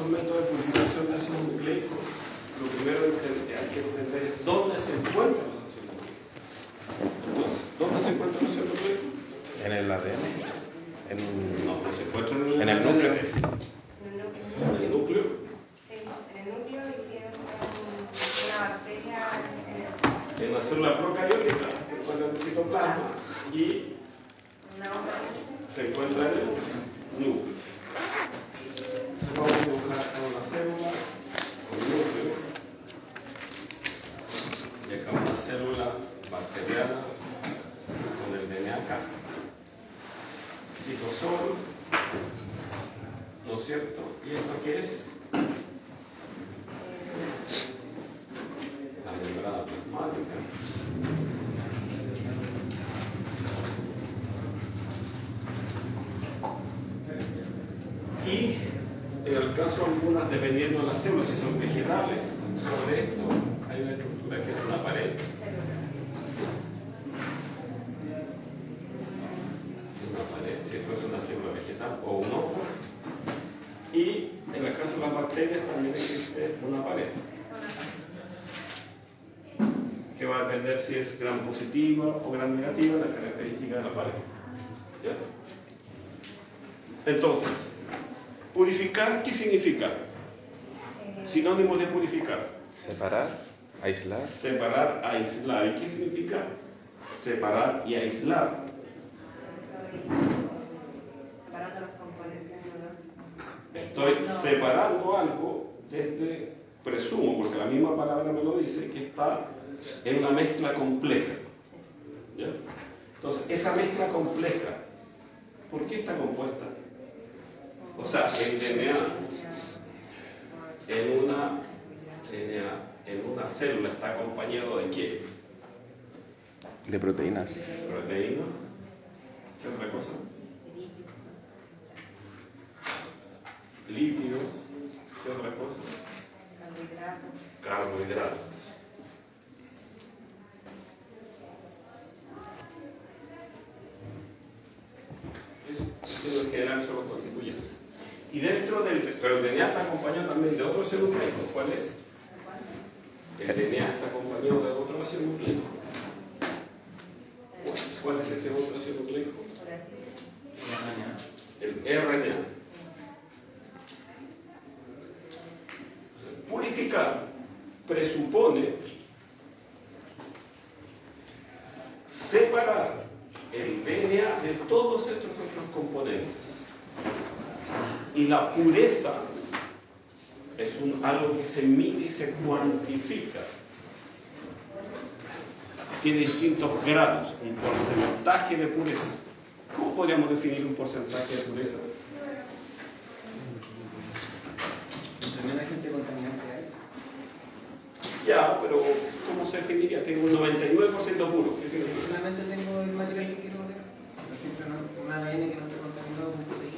los métodos de purificación de ácidos nucleicos, lo primero que hay que entender es dónde se encuentran los ácidos nucleicos. Entonces, ¿dónde se encuentran los ácidos nucleicos? En el ADN. No, pues se encuentran En el núcleo. En el núcleo. Sí, en el núcleo y si es una bacteria En la célula procariótica se encuentra en el citoplasma y una hoja se encuentra en el núcleo. Entonces vamos a dibujar una célula con núcleo y acá una célula bacteriana con el DNA acá. Citosol, ¿no es cierto? ¿Y esto qué es? La membrana plasmática. Y en el caso algunas, dependiendo de las células, si son vegetales, sobre esto hay una estructura que es una pared. Una pared, si fuese una célula vegetal o un hongo. Y en el caso de las bacterias también existe una pared, que va a depender si es gram positiva o gram negativa, la característica de la pared. ¿Ya? Entonces, purificar, ¿qué significa? Sinónimos de purificar. Separar, aislar. Separar, aislar. ¿Y qué significa separar y aislar? separando los componentes, ¿no? Estoy separando algo desde, presumo, porque la misma palabra me lo dice, que está en una mezcla compleja. ¿Ya? Entonces, esa mezcla compleja, ¿por qué está compuesta? O sea, el DNA en una célula está acompañado de ¿qué? De proteínas. Proteínas. ¿Qué otra cosa? Lípidos. ¿Qué otra cosa? Carbohidratos. Eso en general son los constituyentes. Y dentro del pero el DNA está acompañado también de otro ácido nucleico. ¿Cuál es? El DNA está acompañado de otro ácido nucleico. ¿Cuál es ese otro ácido nucleico? El RNA. Entonces, purificar presupone separar el DNA de todos estos otros componentes. Y la pureza es algo que se mide y se cuantifica. Tiene distintos grados, un porcentaje de pureza. ¿Cómo podríamos definir un porcentaje de pureza? Tremenda gente contaminante hay. Ya, pero ¿cómo se definiría? Tengo un 99% puro. ¿Qué significa? Solamente tengo el material que quiero tener. Por ejemplo, un ADN que no esté contaminado con proteínas.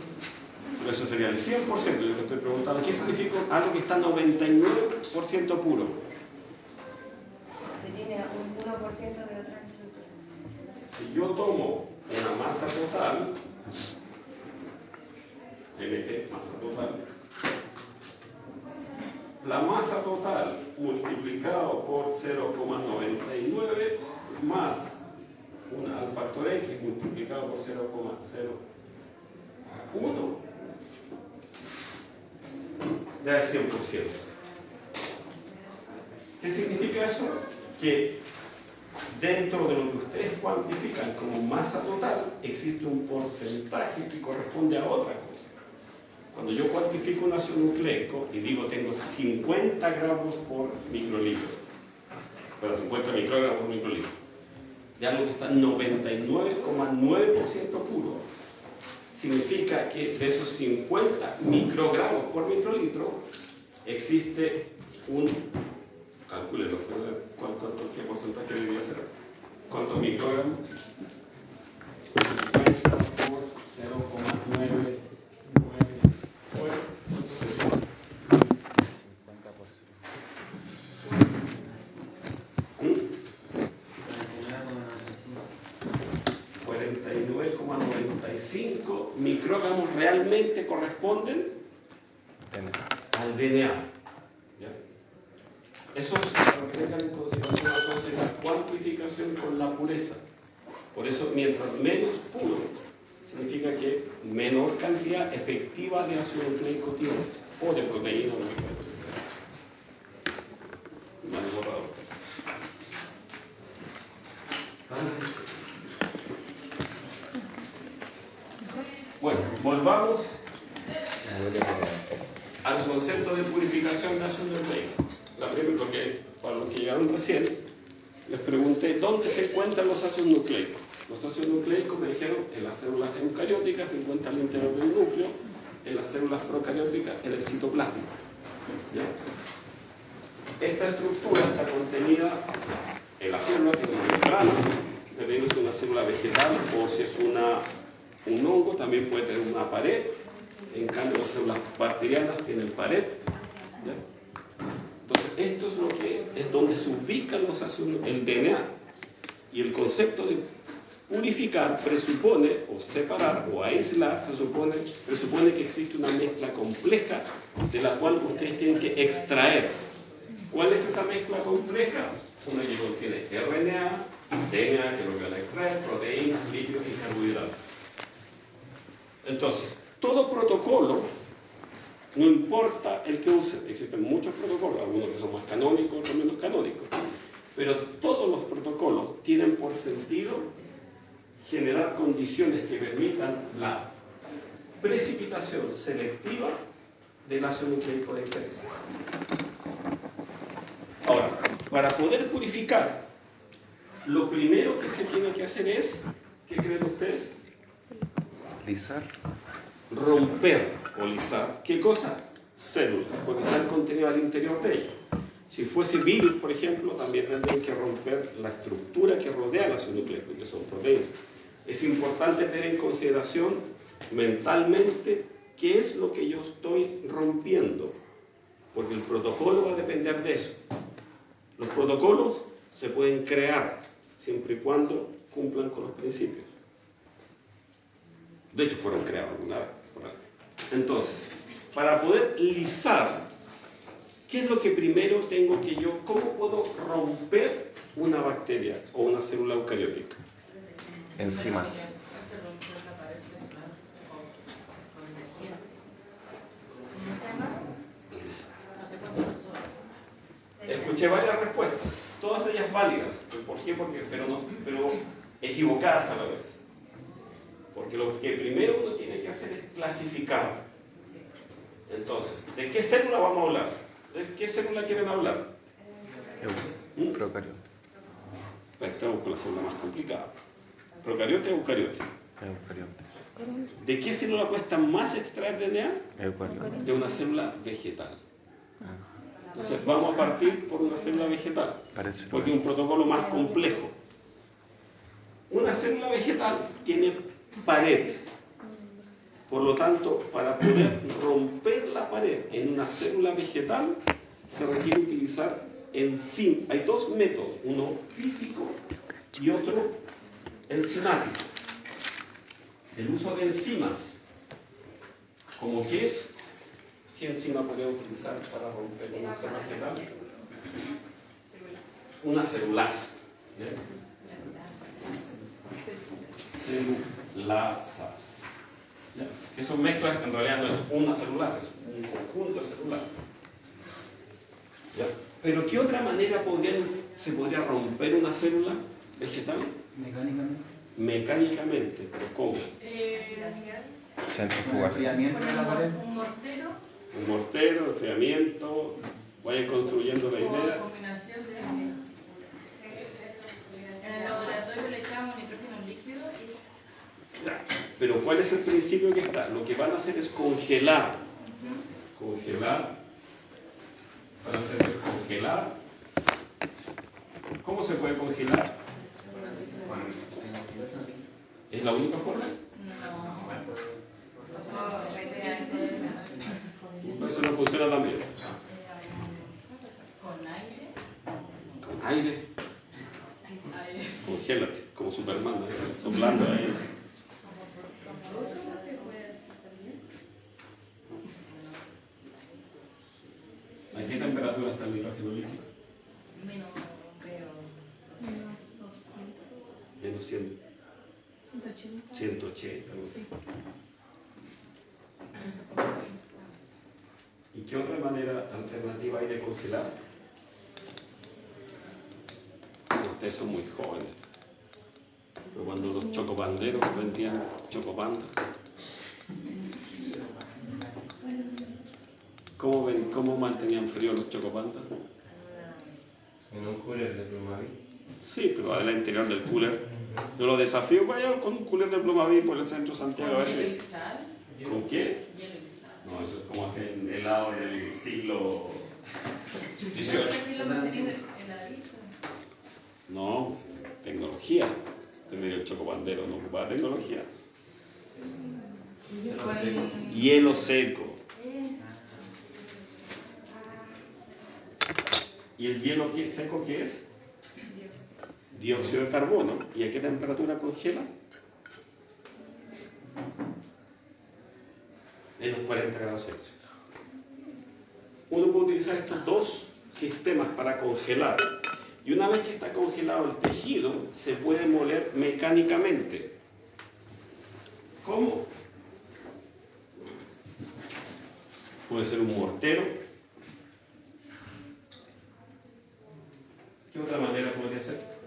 Pero eso sería el 100%. Yo te estoy preguntando, ¿qué significa algo que está 99% puro? Que tiene un 1% de otra estructura. Si yo tomo una masa total, MT, masa total, la masa total multiplicado por 0,99 más al factor X multiplicado por 0,01 da el 100%. ¿Qué significa eso? Que dentro de lo que ustedes cuantifican como masa total existe un porcentaje que corresponde a otra cosa. Cuando yo cuantifico un ácido nucleico y digo tengo 50 gramos por microlitro, pero 50 microgramos por microlitro, de algo que está 99,9% puro, significa que de esos 50 microgramos por microlitro existe un, calcúlelo, ¿qué porcentaje debería ser? ¿Cuántos microgramos? 50 por 0,9. microgramos realmente corresponden al DNA. ¿Ya? Eso es lo que tengan en consideración entonces la cuantificación con la pureza. Por eso, mientras menos puro, significa que menor cantidad efectiva de ácido nucleico tiene, o de proteína. Mal borrado. Bueno, volvamos al concepto de purificación de ácido nucleico. La primera, porque para los que llegaron recién, les pregunté dónde se encuentran los ácidos nucleicos. Los ácidos nucleicos me dijeron en las células eucarióticas se encuentran al interior del núcleo, en las células procarióticas en el citoplasma. ¿Ya? Esta estructura está contenida en la célula, tiene una membrana, dependiendo si es una célula vegetal o si es un hongo, también puede tener una pared. En cambio, las células bacterianas tienen pared. ¿Ya? Entonces, esto es lo que es donde se ubican los ácidos, el DNA. Y el concepto de purificar presupone, o separar, o aislar, presupone que existe una mezcla compleja de la cual ustedes tienen que extraer. ¿Cuál es esa mezcla compleja? Una que contiene RNA, DNA, que es lo que van a extraer, proteínas, lípidos y carbohidratos. Entonces, todo protocolo, no importa el que use, existen muchos protocolos, algunos que son más canónicos, otros menos canónicos, pero todos los protocolos tienen por sentido generar condiciones que permitan la precipitación selectiva del ácido nucleico de interés. Ahora, para poder purificar, lo primero que se tiene que hacer es, ¿qué creen ustedes? Lisar. Romper o lisar, ¿qué cosa? Células, porque están contenidas al interior de ellas. Si fuese virus, por ejemplo, también tendrían que romper la estructura que rodea el ácido nucleico, que son proteínas. Es importante tener en consideración mentalmente qué es lo que yo estoy rompiendo, porque el protocolo va a depender de eso. Los protocolos se pueden crear siempre y cuando cumplan con los principios. De hecho, fueron creados alguna vez. Entonces, para poder lisar, ¿qué es lo que primero tengo que yo? ¿Cómo puedo romper una bacteria o una célula eucariótica? Enzimas. Escuché varias respuestas, todas ellas válidas. ¿Por qué? Pero equivocadas a la vez. Porque lo que primero uno tiene que hacer es clasificar. Entonces, ¿de qué célula vamos a hablar? ¿De qué célula quieren hablar? Procariote. Estamos con la célula más complicada. ¿Procariote o eucariote? Eucariote. ¿De qué célula cuesta más extraer DNA? Eucariote. De una célula vegetal. Entonces vamos a partir por una célula vegetal, porque es un protocolo más complejo. Una célula vegetal tiene pared. Por lo tanto, para poder romper la pared en una célula vegetal, se requiere utilizar enzimas. Hay dos métodos, uno físico y otro enzimático. El uso de enzimas, ¿como qué? ¿Qué enzima podría utilizar para romper una célula vegetal? Una celulasa. Celulasas. ¿Ya? Que son mezclas, en realidad no es una celulasa, es un conjunto de celulasas. ¿Ya? Pero ¿qué otra manera se podría romper una célula vegetal? Mecánicamente. Mecánicamente, pero ¿cómo? Centrifugación. Un mortero. Un mortero, enfriamiento, vayan construyendo la idea. Combinación de... En el laboratorio le echamos nitrógeno líquido y... Ya. Pero ¿cuál es el principio que está? Lo que van a hacer es congelar. Congelar. Para hacer congelar. ¿Cómo se puede congelar? ¿Es la única forma? No. Eso no funciona tan bien. Con aire. Con aire. Congélate, como Superman, soplando ahí. Menos 100, 180. 180, no sé. Sí. Eso como es. ¿Y qué otra manera alternativa hay de congelar? Ustedes son muy jóvenes. Pero cuando los chocopanderos vendían chocopanda, ¿cómo mantenían frío los chocopandas? En un cooler de Plumavit. Sí, pero al interior del cooler. Yo lo desafío para allá con un cooler de Plumavit por el centro de Santiago. ¿Con hielo y sal? ¿Con qué? Hielo y sal. No, eso es como hacen helado del siglo Pero XVIII. aquí lo mantenían heladito. No, tecnología. El chocopandero no ocupaba tecnología. Hielo seco. ¿Y el hielo seco qué es? Dióxido de carbono. ¿Y a qué temperatura congela? Menos 40 grados Celsius. Uno puede utilizar estos dos sistemas para congelar. Y una vez que está congelado el tejido, se puede moler mecánicamente. ¿Cómo? Puede ser un mortero. ¿Qué otra manera podría ser?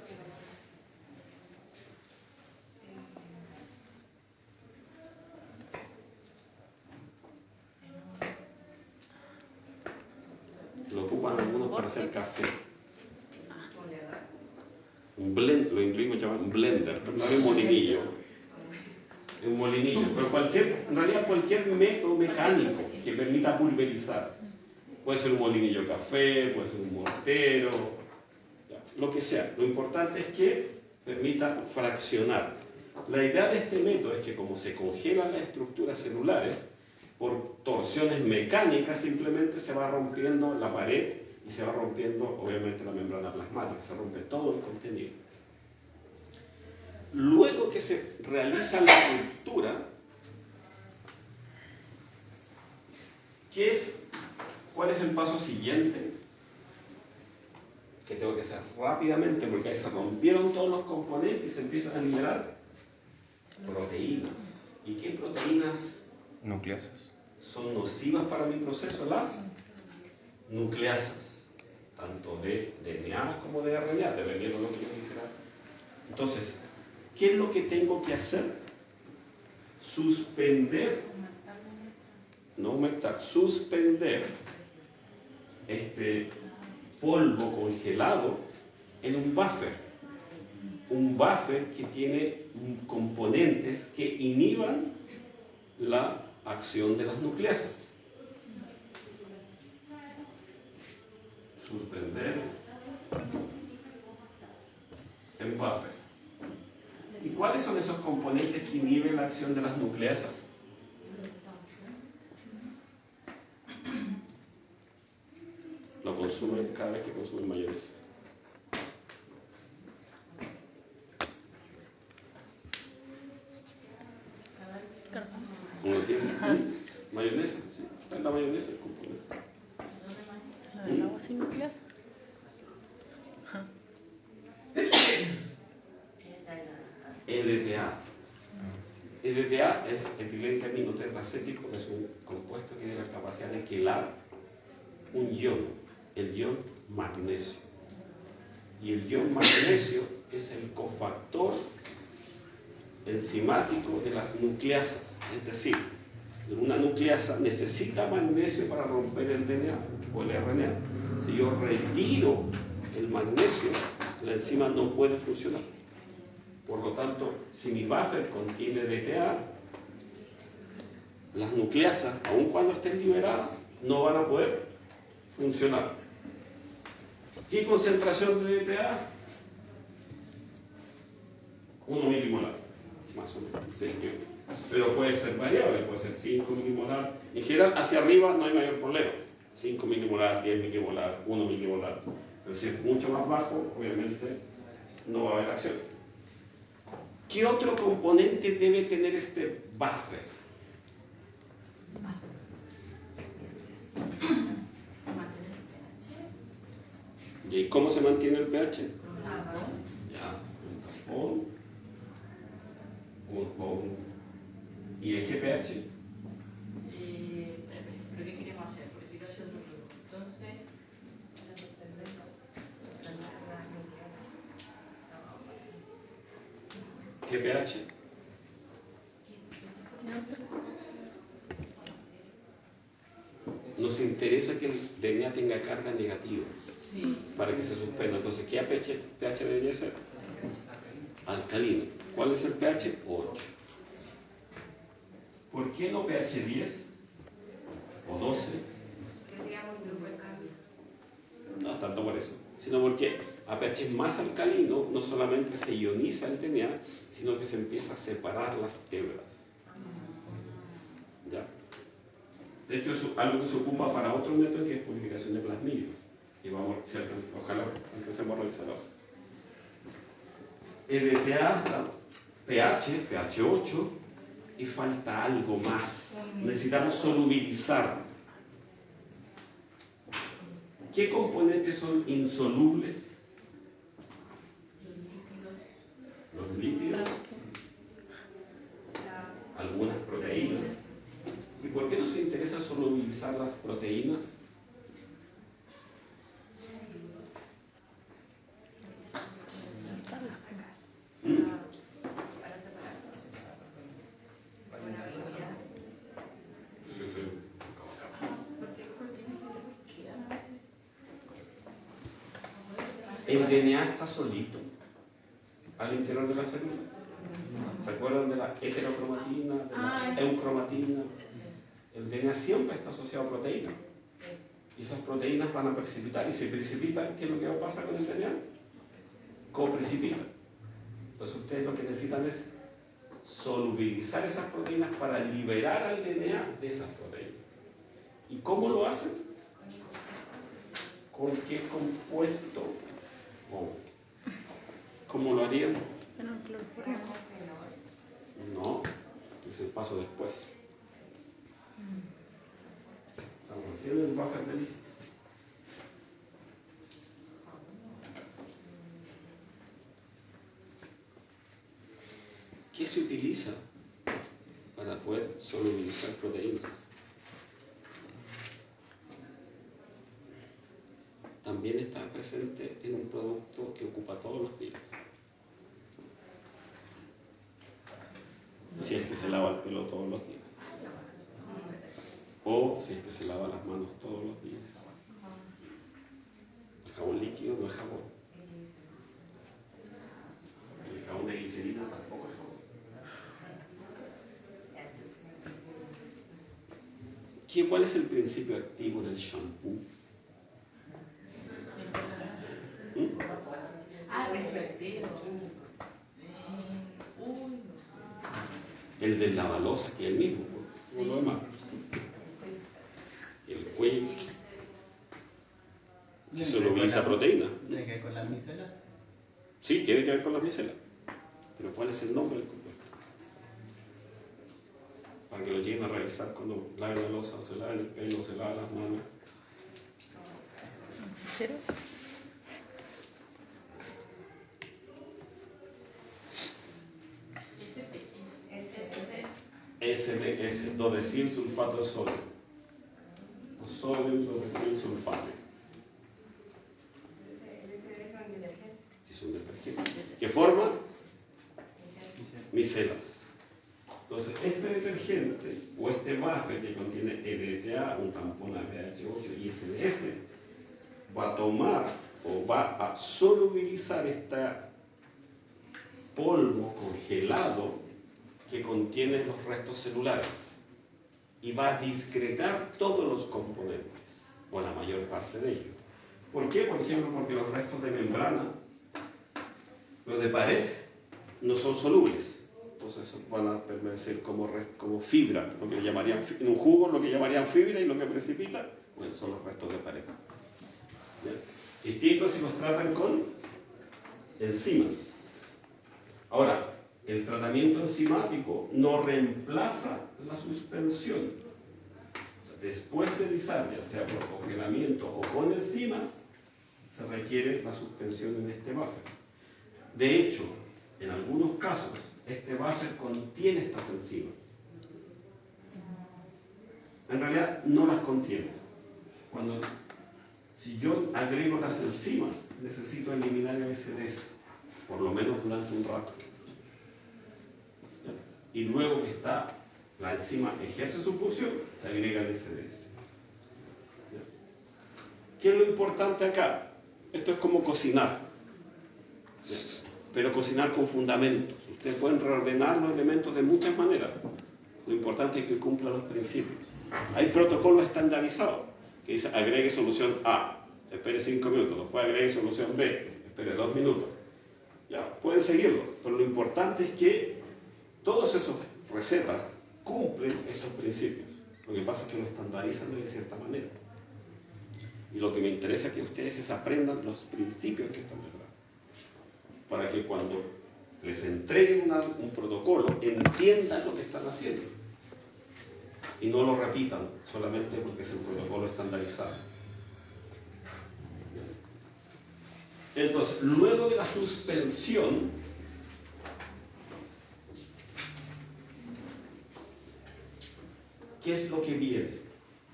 Lo ocupan algunos para hacer café. Un blend, lo ingleses llaman un blender, pero no es un molinillo. Es un molinillo, pero en realidad cualquier método mecánico que permita pulverizar. Puede ser un molinillo de café, puede ser un mortero, lo que sea. Lo importante es que permita fraccionar. La idea de este método es que como se congelan las estructuras celulares, por torsiones mecánicas simplemente se va rompiendo la pared y se va rompiendo obviamente la membrana plasmática, se rompe todo el contenido. Luego que se realiza la ruptura, ¿cuál es el paso siguiente? Que tengo que hacer rápidamente porque ahí se rompieron todos los componentes y se empiezan a liberar proteínas. ¿Y qué proteínas Nucleasas. son nocivas para mi proceso? Las nucleasas, tanto de DNA como de RNA, dependiendo de lo que yo quisiera. Entonces, ¿qué es lo que tengo que hacer? Suspender, no aumentar, suspender este polvo congelado en un buffer. Un buffer que tiene componentes que inhiban la acción de las nucleasas. Suspender en buffer. ¿Y cuáles son esos componentes que inhiben la acción de las nucleasas? Lo consumen cada vez que consumen mayonesa. ¿Uno tiene? ¿Mayonesa? Sí, está en la mayonesa el componente. ¿El agua sin nucleasa? EDTA. EDTA es etilenglicano tetracético, es un compuesto que tiene la capacidad de quelar un ion, el ion magnesio. Y el ion magnesio es el cofactor enzimático de las nucleasas. Es decir, una nucleasa necesita magnesio para romper el DNA o el RNA. Si yo retiro el magnesio, la enzima no puede funcionar. Por lo tanto, si mi buffer contiene DTA, las nucleasas, aun cuando estén liberadas, no van a poder funcionar. ¿Qué concentración de DTA? 1 milimolar, más o menos. Sí, pero puede ser variable, puede ser 5 milimolar. En general, hacia arriba no hay mayor problema. 5 milimolar, 10 milimolar, 1 milimolar. Pero si es mucho más bajo, obviamente no va a haber acción. ¿Qué otro componente debe tener este buffer? ¿Y cómo se mantiene el pH? Ya, un tapón. ¿Qué pH? Nos interesa que el DNA tenga carga negativa Sí. para que se suspenda. Entonces, ¿qué pH debería ser? Alcalino. ¿Cuál es el pH? 8. ¿Por qué no pH 10 o 12? Que sería muy brusco el cambio. No es tanto por eso, sino porque a pH más alcalino no solamente se ioniza el DNA, sino que se empieza a separar las hebras. ¿Ya? De hecho, es algo que se ocupa para otro método que es purificación de plasmidio. Y vamos, ojalá empecemos a revisar ahora. EDTA hasta pH 8, y falta algo más. Necesitamos solubilizar. ¿Qué componentes son insolubles? Los lípidos, algunas proteínas. ¿Y por qué nos interesa solubilizar las proteínas? Para separarlos. Porque los proteínas que quedan a veces. El DNA está solito al interior de la célula. ¿Se acuerdan de la heterocromatina, de la eucromatina? El DNA siempre está asociado a proteínas. Y esas proteínas van a precipitar. Y si precipitan, ¿qué es lo que va a pasar con el DNA? Coprecipita. Entonces ustedes lo que necesitan es solubilizar esas proteínas para liberar al DNA de esas proteínas. ¿Y cómo lo hacen? ¿Con qué compuesto? ¿Cómo lo harían? No, es el paso después. Estamos haciendo el buffer de lisis. ¿Qué se utiliza para poder solubilizar proteínas? También está presente en un producto que ocupa todos los días. Si es que se lava el pelo todos los días. O si es que se lava las manos todos los días. El jabón líquido no es jabón. El jabón de glicerina tampoco es jabón. ¿Cuál es el principio activo del shampoo? Respectero. El del lavalosa, que es el mismo, por lo demás. El cuello, que solubiliza proteína. ¿Tiene que ver con las micelas? Sí, tiene que ver con las micelas. Pero ¿cuál es el nombre del compuesto? Para que lo lleguen a revisar cuando laven la losa, o se laven el pelo, o se lavan las manos. ¿Cero? SDS, dodesil sulfato de sodio. O sodio, dodesil sulfato. Es un detergente. ¿Qué forma? Micelas. Entonces, este detergente o este buffer que contiene EDTA, un tampón a pH 8 y SDS, va a tomar o va a solubilizar este polvo congelado que contiene los restos celulares y va a disgregar todos los componentes, o la mayor parte de ellos. ¿Por qué? Por ejemplo, porque los restos de membrana, los de pared, no son solubles. Entonces van a permanecer como fibra, lo que llamarían, en un jugo lo que llamarían fibra, y lo que precipita, bueno, son los restos de pared. ¿Bien? Distinto si los tratan con enzimas. Ahora, el tratamiento enzimático no reemplaza la suspensión. O sea, después de lisar, ya sea por congelamiento o con enzimas, se requiere la suspensión en este buffer. De hecho, en algunos casos, este buffer contiene estas enzimas. En realidad, no las contiene. Si yo agrego las enzimas, necesito eliminar el SDS, por lo menos durante un rato. y luego que la enzima ejerce su función, se agrega el SDS. ¿Qué es lo importante acá? Esto es como cocinar, pero cocinar con fundamentos. Ustedes pueden reordenar los elementos de muchas maneras. Lo importante es que cumpla los principios. Hay protocolos estandarizados que dice agregue solución A, espere 5 minutos, después agregue solución B, espere 2 minutos. Ya, pueden seguirlo, pero lo importante es que todas esas recetas cumplen estos principios. Lo que pasa es que lo estandarizan de cierta manera. Y lo que me interesa es que ustedes aprendan los principios que están detrás, para que cuando les entreguen un protocolo entiendan lo que están haciendo y no lo repitan solamente porque es el protocolo estandarizado. Entonces, luego de la suspensión, ¿qué es lo que viene?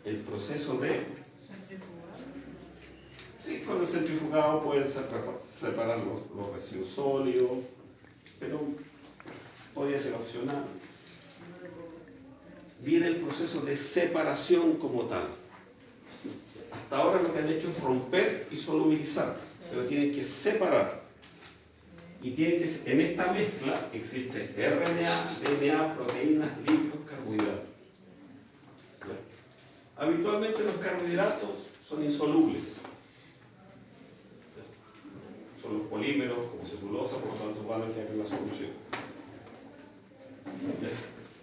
El proceso de... Sí, con el centrifugado pueden separar los residuos sólidos, pero podría ser opcional. Viene el proceso de separación como tal. Hasta ahora lo que han hecho es romper y solubilizar, pero tienen que separar. Y tienen que, en esta mezcla existe RNA, DNA, proteínas, lípidos, carbohidratos. Habitualmente los carbohidratos son insolubles. Son los polímeros como celulosa, por lo tanto van a quedar en la solución.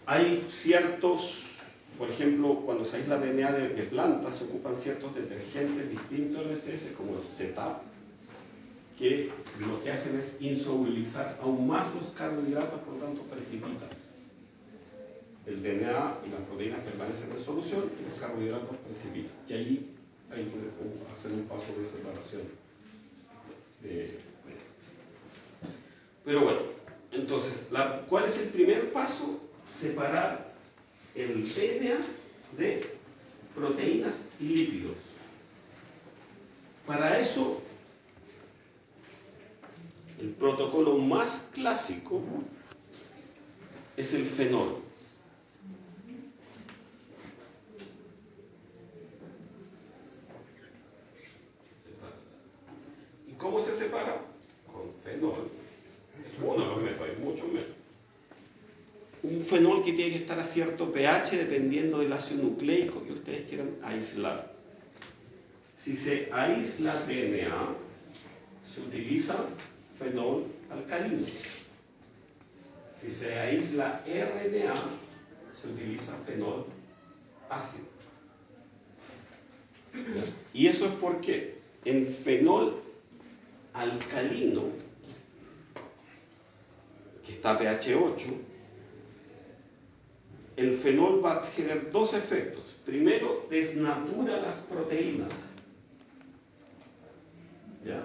Hay ciertos, por ejemplo, cuando se aísla DNA de plantas, se ocupan ciertos detergentes distintos al SS, como el CETAP, que lo que hacen es insolubilizar aún más los carbohidratos, por lo tanto precipitan. El DNA y las proteínas permanecen en solución y los carbohidratos precipitan. Y ahí hay que hacer un paso de separación. Pero bueno, entonces, ¿cuál es el primer paso? Separar el DNA de proteínas y lípidos. Para eso, el protocolo más clásico es el fenol. ¿Y cómo se separa? Con fenol. Es uno de los métodos, hay muchos métodos. Un fenol que tiene que estar a cierto pH dependiendo del ácido nucleico que ustedes quieran aislar. Si se aísla DNA, se utiliza fenol alcalino. Si se aísla RNA, se utiliza fenol ácido. ¿Y eso es porque en fenol alcalino, que está a pH 8, el fenol va a tener dos efectos. Primero, desnatura las proteínas, ¿ya?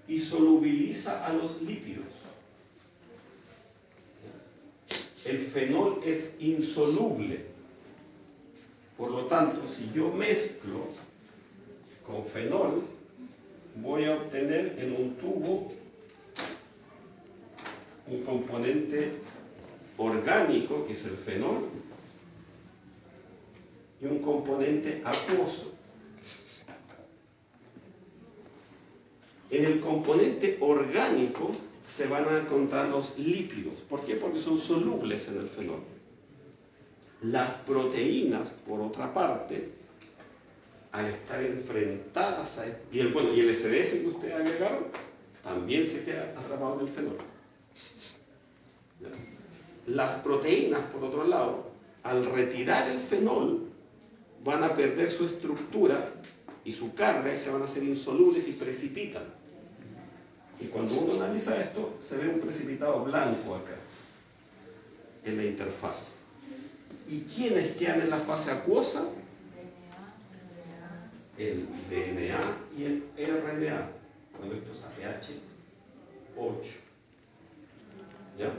Y solubiliza a los lípidos. ¿Ya? El fenol es insoluble. Por lo tanto, si yo mezclo con fenol, voy a obtener en un tubo un componente orgánico, que es el fenol, y un componente acuoso. En el componente orgánico se van a encontrar los lípidos. ¿Por qué? Porque son solubles en el fenol. Las proteínas, por otra parte, al estar enfrentadas a... Y el SDS que ustedes agregaron, también se queda atrapado en el fenol. Las proteínas, por otro lado, al retirar el fenol, van a perder su estructura y su carga y se van a hacer insolubles y precipitan. Y cuando uno analiza esto, se ve un precipitado blanco acá, en la interfaz. ¿Y quiénes quedan en la fase acuosa? El DNA y el RNA, cuando esto es a pH 8. ¿Ya?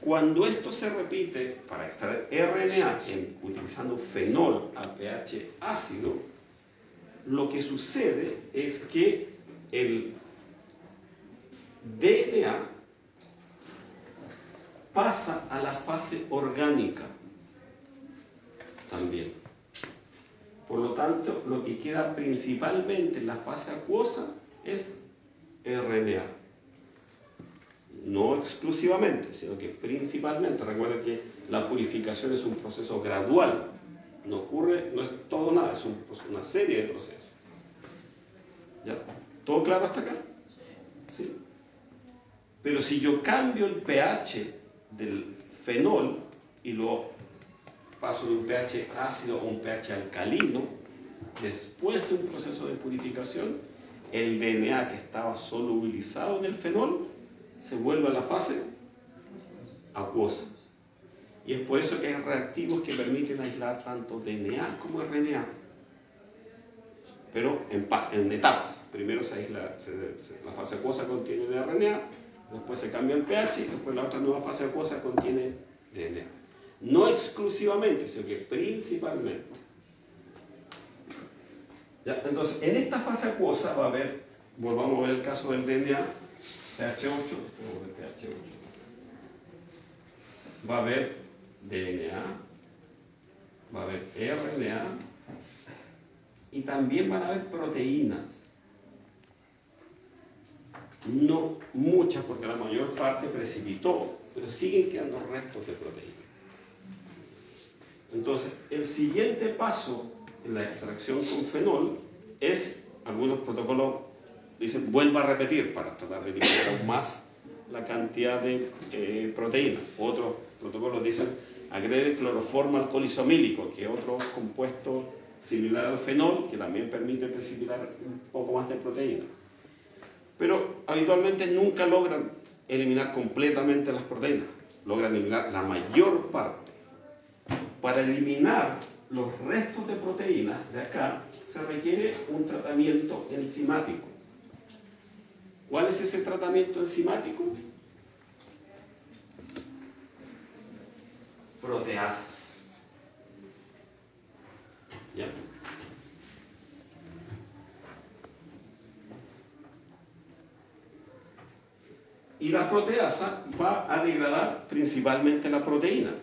Cuando esto se repite para extraer RNA utilizando fenol a pH ácido, lo que sucede es que el DNA pasa a la fase orgánica también. Por lo tanto, lo que queda principalmente en la fase acuosa es RNA. No exclusivamente, sino que principalmente. Recuerden que la purificación es un proceso gradual. No ocurre, no es todo nada, es una serie de procesos. ¿Ya? ¿Todo claro hasta acá? ¿Sí? Pero si yo cambio el pH del fenol y lo paso de un pH ácido a un pH alcalino, después de un proceso de purificación, el DNA que estaba solubilizado en el fenol se vuelve a la fase acuosa. Y es por eso que hay reactivos que permiten aislar tanto DNA como RNA. Pero en etapas. Primero se aísla, la fase acuosa contiene el RNA, después se cambia el pH y después la otra nueva fase acuosa contiene DNA. No exclusivamente, sino que principalmente. ¿Ya? Entonces, en esta fase acuosa va a haber, volvamos a ver el caso del DNA, pH 8, va a haber DNA, va a haber RNA y también van a haber proteínas. No muchas, porque la mayor parte precipitó, pero siguen quedando restos de proteínas. Entonces, el siguiente paso en la extracción con fenol es, algunos protocolos dicen, vuelva a repetir para tratar de eliminar aún más la cantidad de proteína. Otros protocolos dicen, agregue cloroformo alcoholisomílico, que es otro compuesto similar al fenol, que también permite precipitar un poco más de proteína. Pero habitualmente nunca logran eliminar completamente las proteínas, logran eliminar la mayor parte. Para eliminar los restos de proteínas de acá se requiere un tratamiento enzimático. ¿Cuál es ese tratamiento enzimático? Proteasas. ¿Ya? Y la proteasa va a degradar principalmente la proteína.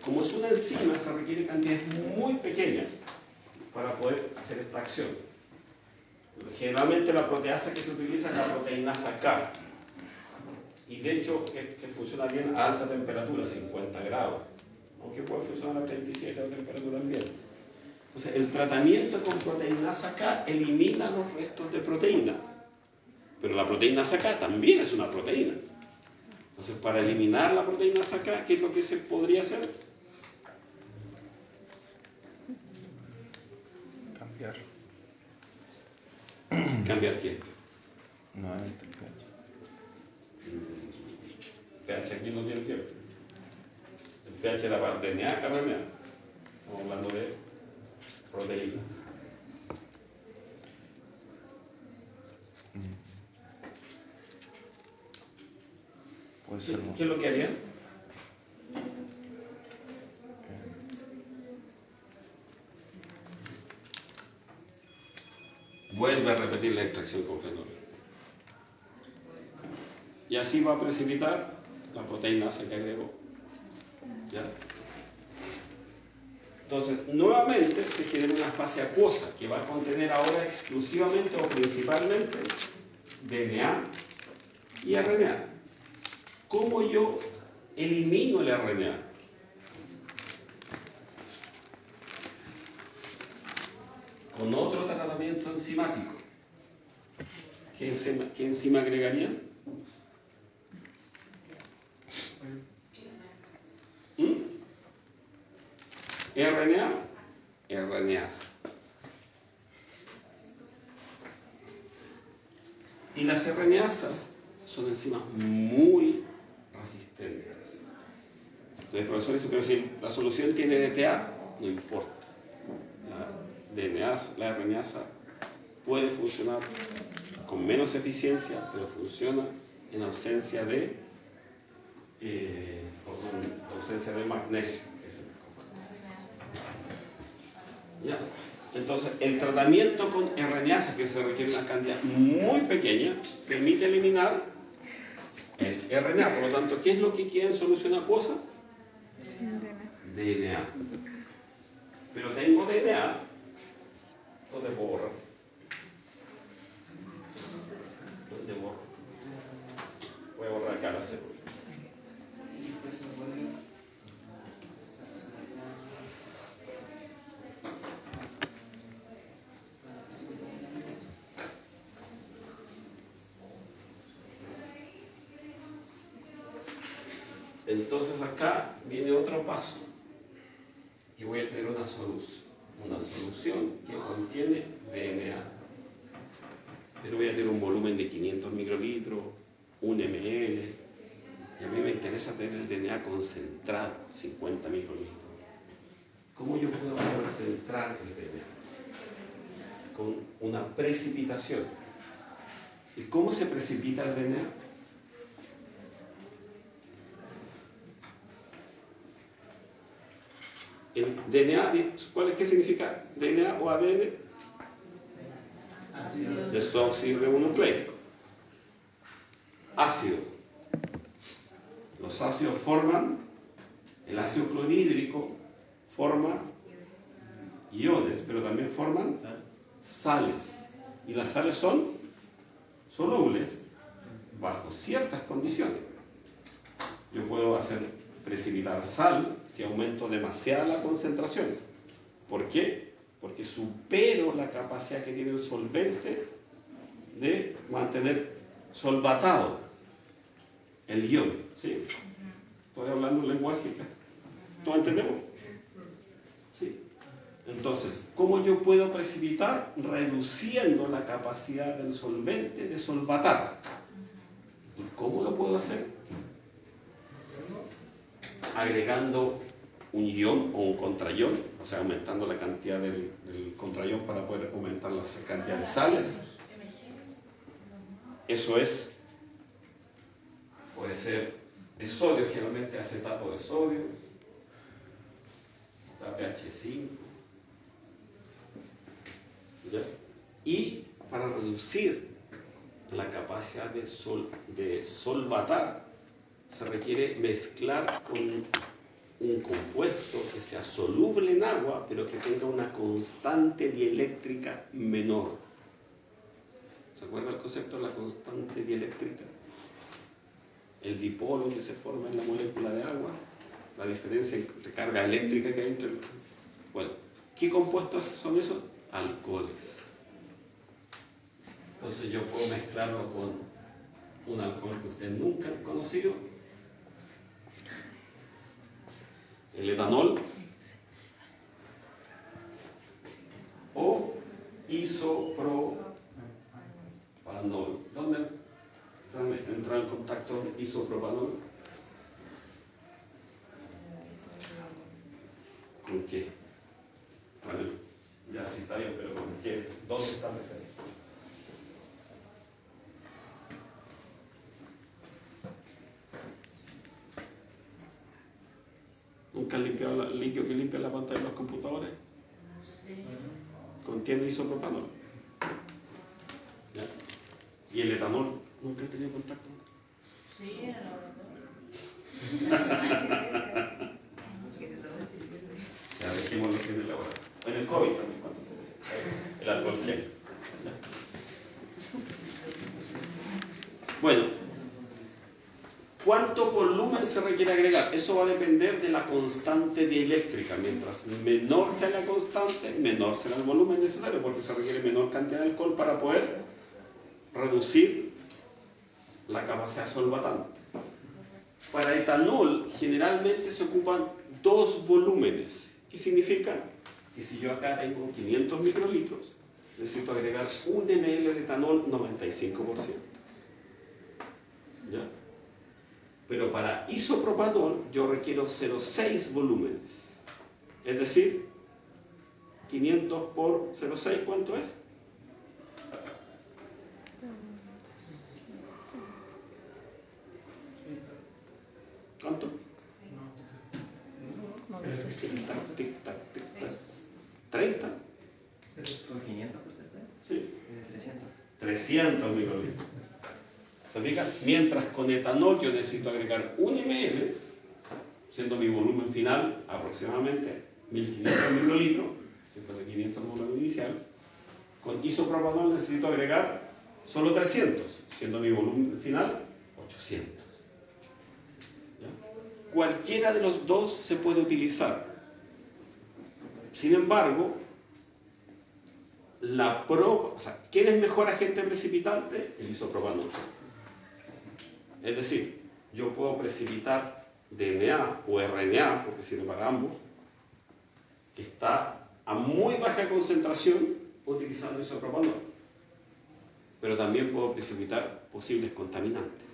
Como es una enzima, se requiere cantidades muy pequeñas para poder hacer esta acción. Generalmente la proteasa que se utiliza es la proteinasa K. Y de hecho, que funciona bien a alta temperatura, 50 grados. Aunque puede funcionar a 37 a temperatura ambiente. Entonces, el tratamiento con proteinasa K elimina los restos de proteína. Pero la proteinasa K también es una proteína. Entonces, para eliminar la proteinasa K, ¿qué es lo que se podría hacer? Cambiar. ¿Cambiar qué? Nuevamente el pH. pH aquí no tiene tiempo. El pH era para DNA, RNA. Estamos hablando de proteínas. Puede ser. ¿Qué es lo que harían? Vuelve a repetir la extracción con fenol. Y así va a precipitar la proteinasa que agregó. ¿Ya? Entonces, nuevamente se genera una fase acuosa que va a contener ahora exclusivamente o principalmente DNA y RNA. ¿Cómo yo elimino el RNA? Con otro tratamiento enzimático. ¿Qué enzima agregarían? RNA, RNasa. Y las RNasas son enzimas muy resistentes. Entonces, el profesor dice, pero si la solución tiene DTA, no importa. La RNasa puede funcionar con menos eficiencia, pero funciona en ausencia de magnesio. ¿Ya? Entonces, el tratamiento con RNasa, que se requiere una cantidad muy pequeña, permite eliminar el RNA. Por lo tanto, ¿qué es lo que queda en solución acuosa? DNA. Pero tengo DNA, ¿dónde puedo borrar? ¿Dónde borro? Voy a borrar acá la célula. Entonces acá viene otro paso y voy a tener una solución que contiene DNA. Pero voy a tener un volumen de 500 microlitros, 1 ml, y a mí me interesa tener el DNA concentrado, 50 microlitros. ¿Cómo yo puedo concentrar el DNA? Con una precipitación. ¿Y cómo se precipita el DNA? El DNA, ¿qué significa DNA o ADN? Desoxirribonucleico. Ácido. Los ácidos forman, el ácido clorhídrico forma iones, pero también forman sales. Y las sales son solubles bajo ciertas condiciones. Yo puedo hacer precipitar sal si aumento demasiado la concentración. ¿Por qué? Porque supero la capacidad que tiene el solvente de mantener solvatado el ion. ¿Sí? Estoy hablando un lenguaje. ¿Todos entendemos? ¿Sí? Entonces, ¿cómo yo puedo precipitar? Reduciendo la capacidad del solvente de solvatar. ¿Y cómo lo puedo hacer? Agregando un ion o un contraion, o sea, aumentando la cantidad del contraion para poder aumentar la cantidad de sales. Eso puede ser sodio, generalmente acetato de sodio, pH 5. ¿Ya? Y para reducir la capacidad de solvatar, se requiere mezclar con un compuesto que sea soluble en agua, pero que tenga una constante dieléctrica menor. ¿Se acuerda el concepto de la constante dieléctrica? El dipolo que se forma en la molécula de agua, la diferencia entre carga eléctrica que hay entre... Bueno, ¿qué compuestos son esos? Alcoholes. Entonces yo puedo mezclarlo con un alcohol que ustedes nunca han conocido, el etanol, o isopropanol. ¿Dónde entra en contacto isopropanol? ¿Con qué? Bueno, ya sí está bien, pero ¿con qué? ¿Dónde está presente? ¿Nunca han limpiado el líquido que limpia la pantalla de los computadores? Sí. Contiene isopropanol. ¿Ya? ¿Y el etanol? ¿Nunca han tenido contacto? Sí, en el laboratorio. Ya dejemos lo que es el laboratorio. En el COVID también, cuando se el alcohol gel. Bueno, ¿cuánto volumen se requiere agregar? Eso va a depender de la constante dieléctrica. Mientras menor sea la constante, menor será el volumen necesario, porque se requiere menor cantidad de alcohol para poder reducir la capacidad solvatante. Para etanol, generalmente se ocupan 2 volúmenes. ¿Qué significa? Que si yo acá tengo 500 microlitros, necesito agregar 1 ml de etanol 95%. ¿Ya? Pero para isopropanol yo requiero 0,6 volúmenes. Es decir, 500 por 0,6, ¿cuánto es? ¿Cuánto? Tic, tac, tic, tac, tic, tac. 30. ¿Son 500 por cierto? Sí. Es 300. 300 microlitros. ¿Me fijas? Mientras con etanol yo necesito agregar 1 ml, siendo mi volumen final aproximadamente 1500 mililitros, si fuese 500 el volumen inicial, con isopropanol necesito agregar solo 300, siendo mi volumen final 800. ¿Ya? Cualquiera de los dos se puede utilizar. Sin embargo, ¿quién es mejor agente precipitante? El isopropanol. Es decir, yo puedo precipitar DNA o RNA, porque sirve para ambos, que está a muy baja concentración utilizando isopropanol. Pero también puedo precipitar posibles contaminantes.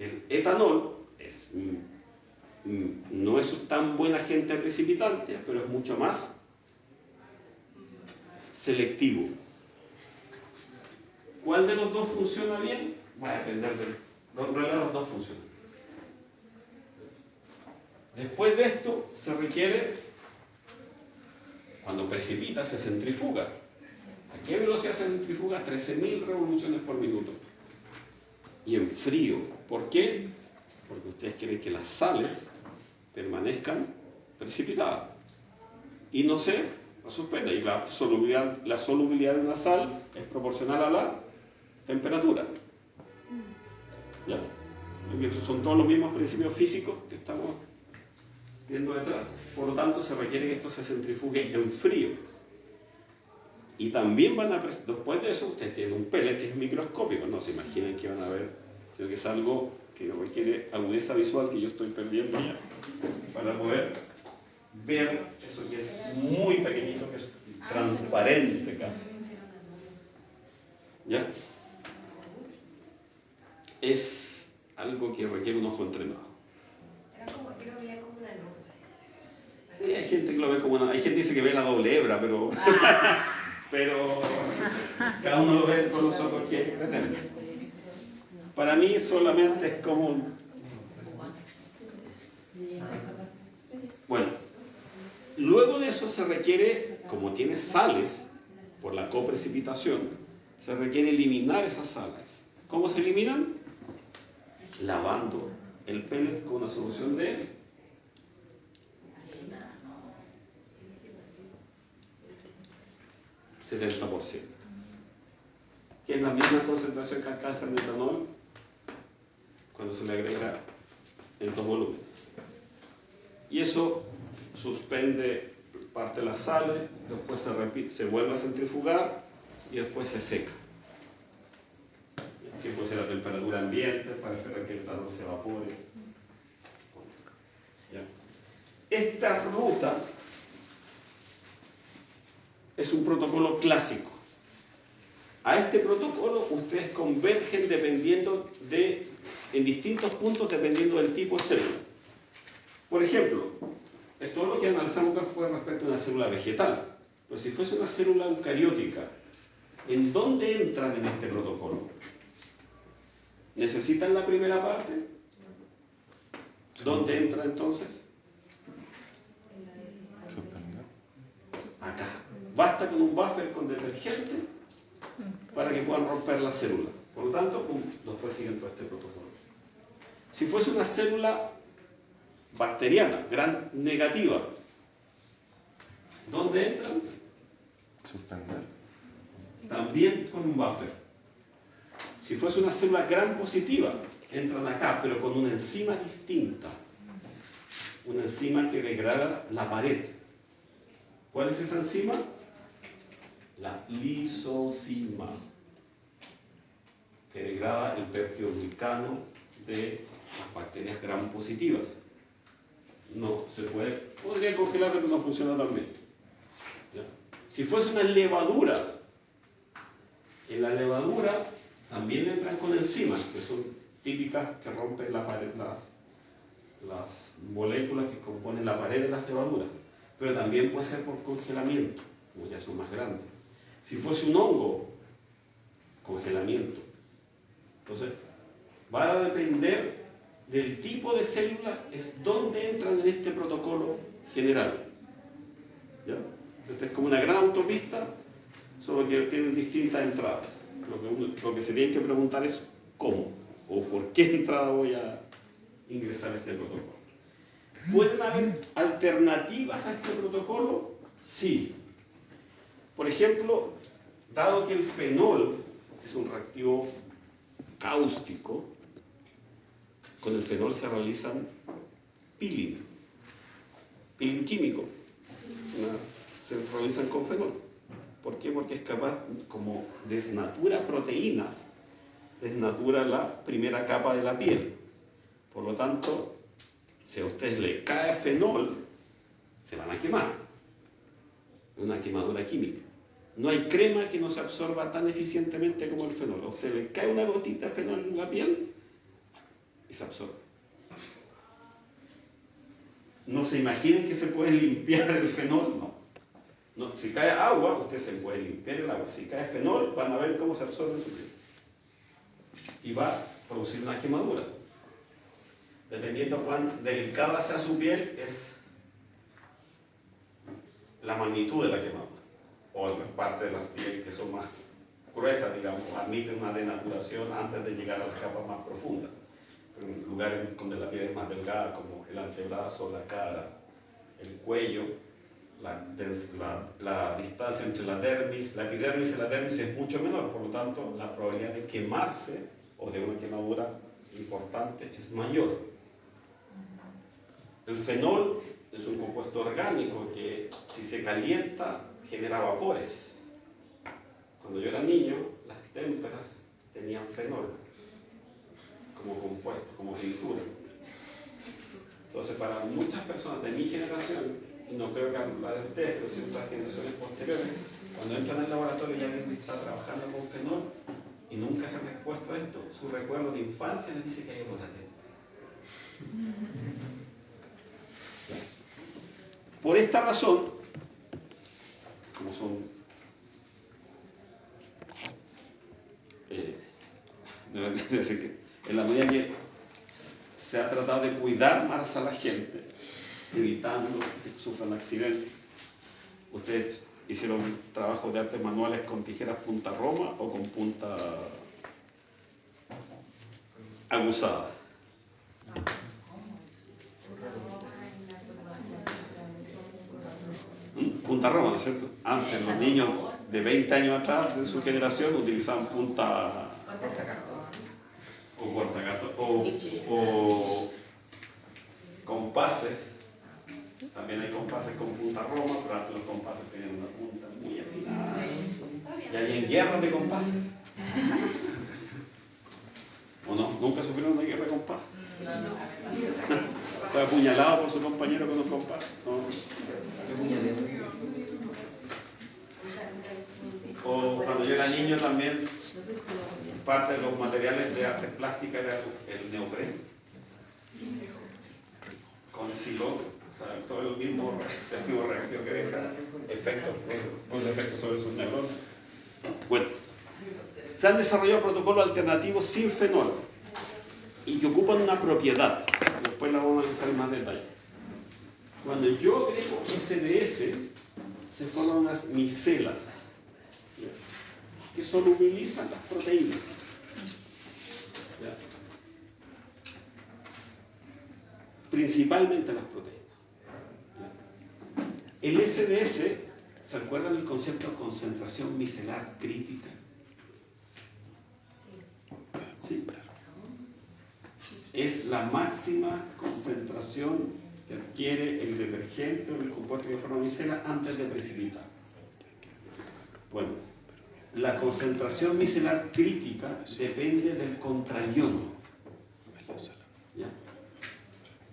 El etanol no es tan buen agente precipitante, pero es mucho más selectivo. ¿Cuál de los dos funciona bien? Va a depender en realidad los dos funcionan. Después de esto se requiere, cuando precipita, se centrifuga. ¿A qué velocidad se centrifuga? 13.000 revoluciones por minuto. Y en frío. ¿Por qué? Porque ustedes quieren que las sales permanezcan precipitadas y no se suspendan. Y la solubilidad de una sal es proporcional a la temperatura. ¿Ya? Esos son todos los mismos principios físicos que estamos viendo detrás. Por lo tanto, se requiere que esto se centrifugue en frío. Y también después de eso, ustedes tienen un pellet que es microscópico. No se imaginen que van a ver, sino que es algo que requiere agudeza visual que yo estoy perdiendo ya, para poder ver eso que es muy pequeñito, que es transparente casi. ¿Ya? Es algo que requiere un ojo entrenado. Yo lo veía como una lupa. Sí, hay gente que lo ve como una... Hay gente que dice que ve la doble hebra, pero... pero cada uno lo ve con los ojos que pretende. Para mí solamente es como... Bueno, luego de eso se requiere, como tiene sales, por la coprecipitación, se requiere eliminar esas sales. ¿Cómo se eliminan? Lavando el pellet con una solución de 70%, que es la misma concentración que alcanza el etanol cuando se le agrega en dos volúmenes. Y eso suspende parte de las sales, después se vuelve a centrifugar y después se seca. Que puede ser a temperatura ambiente para esperar que el etanol se evapore. ¿Ya? Esta ruta es un protocolo clásico. A este protocolo ustedes convergen en distintos puntos dependiendo del tipo de célula. Por ejemplo, todo lo que analizamos acá fue respecto a una célula vegetal. Pero si fuese una célula eucariótica, ¿en dónde entran en este protocolo? ¿Necesitan la primera parte? ¿Dónde entra entonces? Acá. Basta con un buffer con detergente para que puedan romper la célula. Por lo tanto, después siguen todo este protocolo. Si fuese una célula bacteriana, gran negativa, ¿dónde entran? Suspender. También con un buffer. Si fuese una célula gran positiva, entran acá, pero con una enzima distinta. Una enzima que degrada la pared. ¿Cuál es esa enzima? La lisozima, que degrada el peptidoglicano de las bacterias gram positivas. No se podría congelarse, pero no funciona tan bien. ¿Ya? Si fuese una levadura, en la levadura también entran con enzimas, que son típicas que rompen la pared, las moléculas que componen la pared de las levaduras, pero también puede ser por congelamiento, como ya son más grandes. Si fuese un hongo, congelamiento. Entonces, va a depender del tipo de célula, es donde entran en este protocolo general. ¿Ya? Esta es como una gran autopista, solo que tienen distintas entradas. lo que se tiene que preguntar es cómo o por qué entrada voy a ingresar a este protocolo. ¿Pueden haber alternativas a este protocolo? Sí. Por ejemplo, dado que el fenol es un reactivo cáustico, con el fenol se realizan peeling químico, se realizan con fenol. ¿Por qué? Porque es capaz, como desnatura proteínas, desnatura la primera capa de la piel. Por lo tanto, si a ustedes le cae fenol, se van a quemar. Una quemadura química. No hay crema que no se absorba tan eficientemente como el fenol. A usted le cae una gotita de fenol en la piel y se absorbe. No se imaginen que se puede limpiar el fenol, no. Si cae agua, usted se puede limpiar el agua. Si cae fenol, van a ver cómo se absorbe en su piel. Y va a producir una quemadura. Dependiendo cuán delicada sea su piel, es la magnitud de la quemadura. O las partes de la piel que son más gruesas, digamos, admiten una denaturación antes de llegar a las capas más profundas. Pero en lugares donde la piel es más delgada, como el antebrazo, la cara, el cuello, la distancia entre la epidermis y la dermis es mucho menor, por lo tanto la probabilidad de quemarse o de una quemadura importante es mayor. El fenol es un compuesto orgánico que, si se calienta, genera vapores. Cuando yo era niño, las témperas tenían fenol como compuesto, como pintura. Entonces, para muchas personas de mi generación, y no creo que la de ustedes, pero sí otras generaciones posteriores, cuando entran al laboratorio y alguien está trabajando con fenol y nunca se han expuesto a esto, su recuerdo de infancia les dice que hay olor a té. Por esta razón, como son en la medida que se ha tratado de cuidar más a la gente, evitando que se sufran accidentes. ¿Ustedes hicieron trabajos de artes manuales con tijeras punta roma o con punta aguzada? Punta roma, ¿no es cierto? Antes los niños de 20 años atrás de su generación utilizaban punta o cortacartón o compases. También hay compases con punta roma, pero antes los compases tenían una punta muy afinada. Y hay guerras de compases. ¿O no? ¿Nunca sufrieron una guerra de compases? ¿Fue apuñalado por su compañero con un compás? No. O cuando yo era niño también, parte de los materiales de artes plásticas era el neopren con silón, o sea, todo el mismo reactivo que deja efectos sobre sus neuronas. Bueno, se han desarrollado protocolos alternativos sin fenol y que ocupan una propiedad. Después la vamos a analizar en más detalle. Cuando yo agrego SDS, se forman unas micelas que solubilizan las proteínas. ¿Ya? Principalmente las proteínas. ¿Ya? El SDS, ¿se acuerdan del concepto de concentración micelar crítica? Sí. Es la máxima concentración que adquiere el detergente o el compuesto que forma micela antes de precipitar. Bueno, la concentración micelar crítica depende del contrayono. ¿Ya?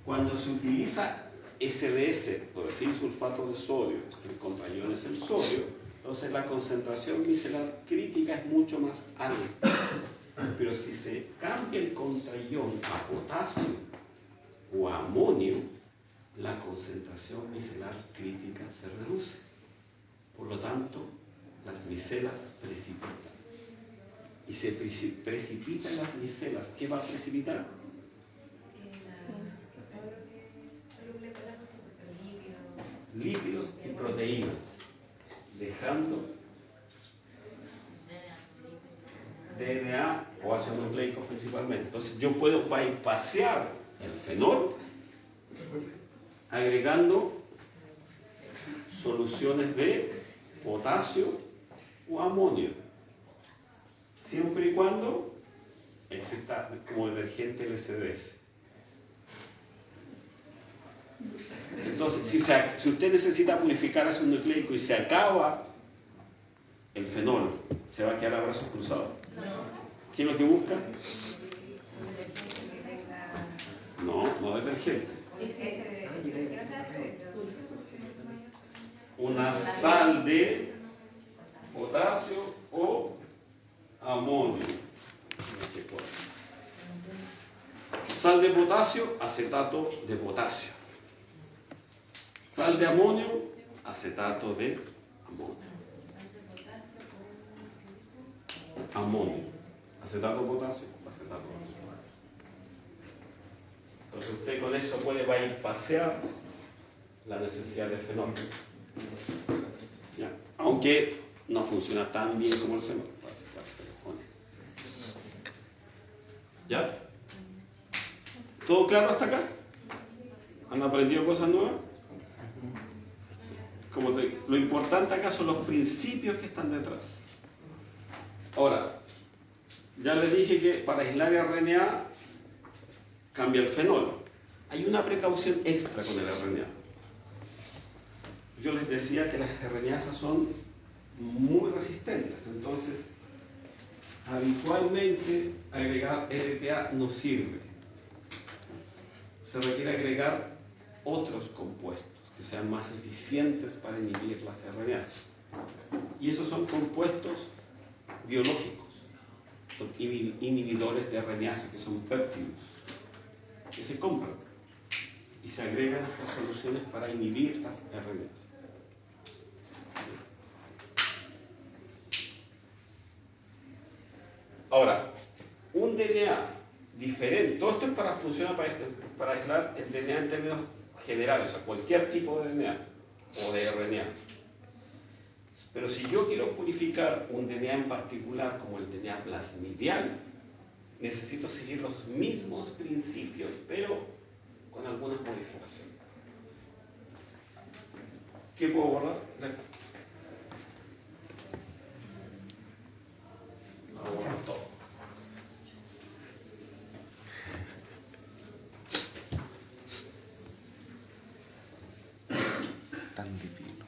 Cuando se utiliza SDS, o sin sulfato de sodio, el contrayono es el sodio, entonces la concentración micelar crítica es mucho más alta. Pero si se cambia el contrayón a potasio o a amonio, la concentración micelar crítica se reduce. Por lo tanto, las micelas precipitan. Y se precipitan las micelas. ¿Qué va a precipitar? Lípidos y proteínas, dejando DNA o ácidos nucleicos principalmente. Entonces yo puedo bypassear el fenol agregando soluciones de potasio o amonio, siempre y cuando exista como detergente el SDS. Entonces, si usted necesita purificar ácido nucleico y se acaba el fenol, ¿se va a quedar a brazos cruzados? ¿Qué es lo que busca? No detergente. Una sal de potasio o amonio. Sal de potasio, acetato de potasio. Sal de amonio, acetato de amonio. Amonio. Acetato de potasio, acetato de amonio. Entonces usted con eso puede bypassear la necesidad de fenol. ¿Ya? Aunque no funciona tan bien como el fenol. ¿Ya? ¿Todo claro hasta acá? ¿Han aprendido cosas nuevas? Lo importante acá son los principios que están detrás. Ahora, ya les dije que para aislar RNA cambia el fenol. Hay una precaución extra con el RNA. Yo les decía que las RNAsas son muy resistentes, entonces habitualmente agregar RPA no sirve. Se requiere agregar otros compuestos que sean más eficientes para inhibir las RNAs. Y esos son compuestos biológicos, son inhibidores de RNAs, que son péptidos, que se compran y se agregan a estas soluciones para inhibir las RNAs. Ahora, un DNA diferente, todo esto es para funcionar para aislar el DNA en términos generales, o sea, cualquier tipo de DNA o de RNA. Pero si yo quiero purificar un DNA en particular, como el DNA plasmidial, necesito seguir los mismos principios, pero con algunas modificaciones. ¿Qué puedo borrar? Lo voy a borrar todo. Tan divino.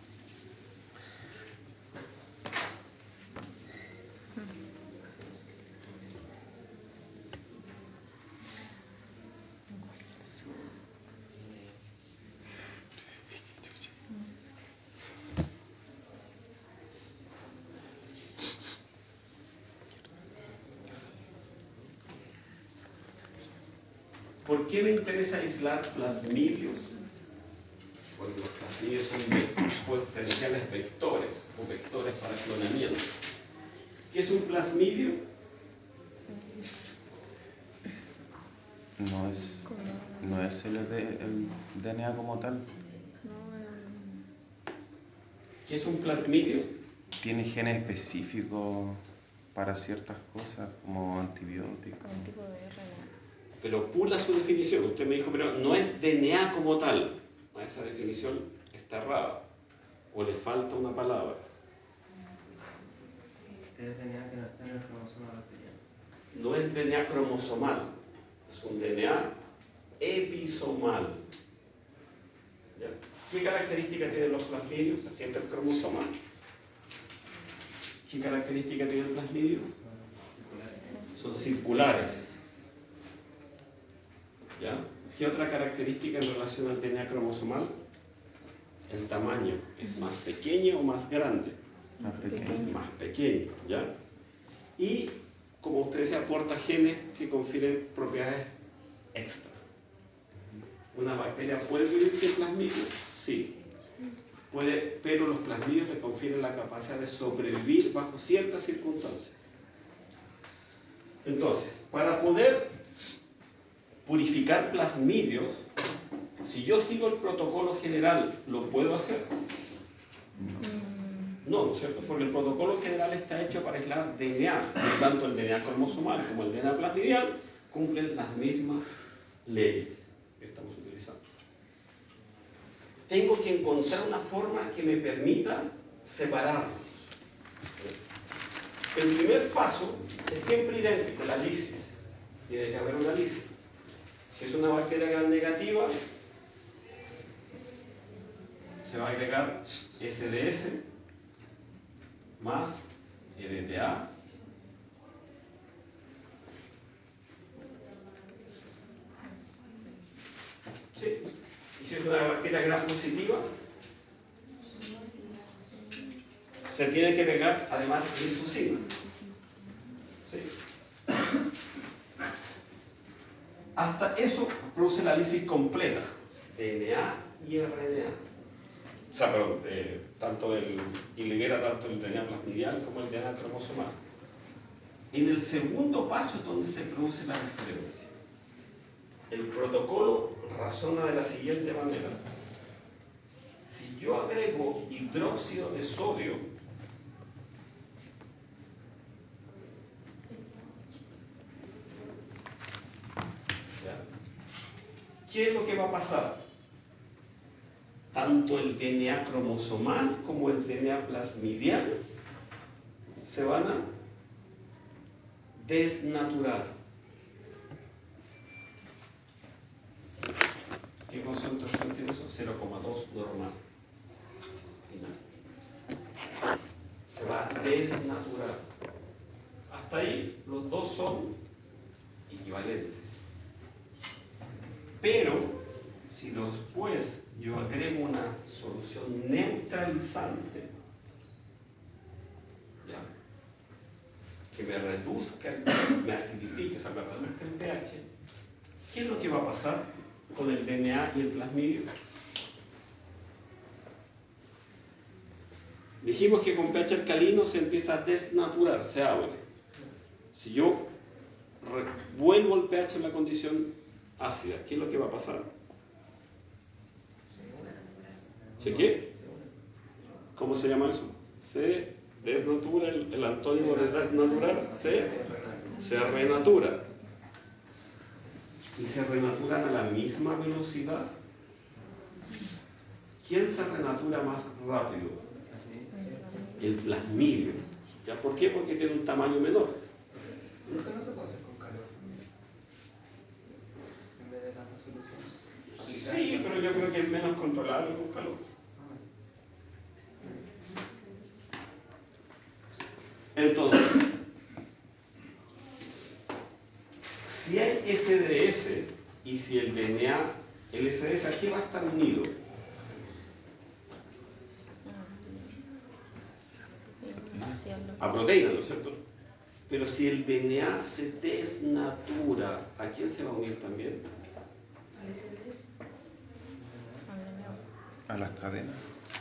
¿Por qué me interesa aislar plasmidios? Porque los plasmidios son potenciales vectores o vectores para clonamiento. ¿Qué es un plasmidio? No es el DNA como tal. ¿Qué es un plasmidio? Tiene genes específicos para ciertas cosas, como antibióticos. Con un tipo de RNA. Pero pula su definición. Usted me dijo, pero no es DNA como tal. Esa definición está errada. O le falta una palabra. Es DNA que no está en el cromosoma bacteriano. No es DNA cromosomal. Es un DNA episomal. ¿Ya? ¿Qué característica tienen los plasmidios? Asiente el cromosoma. ¿Qué característica tiene el plasmidio? Son circulares. ¿Ya? ¿Qué otra característica en relación al DNA cromosomal? El tamaño. ¿Es más pequeño o más grande? Más pequeño. Más pequeño, ¿ya? Y, como usted decía, aporta genes que confieren propiedades extra. ¿Una bacteria puede vivir sin plasmidios? Sí. Puede, pero los plasmidios le confieren la capacidad de sobrevivir bajo ciertas circunstancias. Entonces, para poder purificar plasmidios, si yo sigo el protocolo general, ¿lo puedo hacer? No, ¿no es cierto? Porque el protocolo general está hecho para aislar DNA. Por tanto, el DNA cromosomal como el DNA plasmidial cumplen las mismas leyes que estamos utilizando. Tengo que encontrar una forma que me permita separarlos. El primer paso es siempre idéntico, la lisis. Tiene que haber una lisis. Si es una bacteria gram negativa, se va a agregar SDS más RTA ¿sí? Y si es una bacteria gram positiva, se tiene que agregar además lisocima. ¿Sí? Hasta eso produce la lisis completa, DNA y RNA. O sea, perdón, y libera tanto el DNA plasmidial como el DNA cromosomal. En el segundo paso es donde se produce la diferencia. El protocolo razona de la siguiente manera. Si yo agrego hidróxido de sodio, ¿ya? ¿Qué es lo que va a pasar? Tanto el DNA cromosomal como el DNA plasmidial se van a desnaturar. ¿Qué concentración tiene eso? 0,2 normal. Final. Se va a desnaturar. Hasta ahí los dos son equivalentes. Pero si después yo agrego una solución neutralizante, ¿ya? Que me reduzca, me acidifique, o sea, me reduzca el pH, ¿qué es lo que va a pasar con el DNA y el plasmidio? Dijimos que con pH alcalino se empieza a desnaturar, se abre. Si yo vuelvo el pH en la condición ácida, ¿qué es lo que va a pasar? ¿Se qué? ¿Cómo se llama eso? Se desnatura, el antónimo de desnaturar, se renatura. Y se renaturan a la misma velocidad. ¿Quién se renatura más rápido? El plasmidio. ¿Ya? ¿Por qué? Porque tiene un tamaño menor. Esto no se puede hacer con calor. En vez de tanta solución. Sí, pero yo creo que es menos controlable con calor. Entonces, si hay SDS y si el DNA, el SDS, ¿a qué va a estar unido? A proteína, ¿no es cierto? Pero si el DNA se desnatura, ¿a quién se va a unir también? A las cadenas.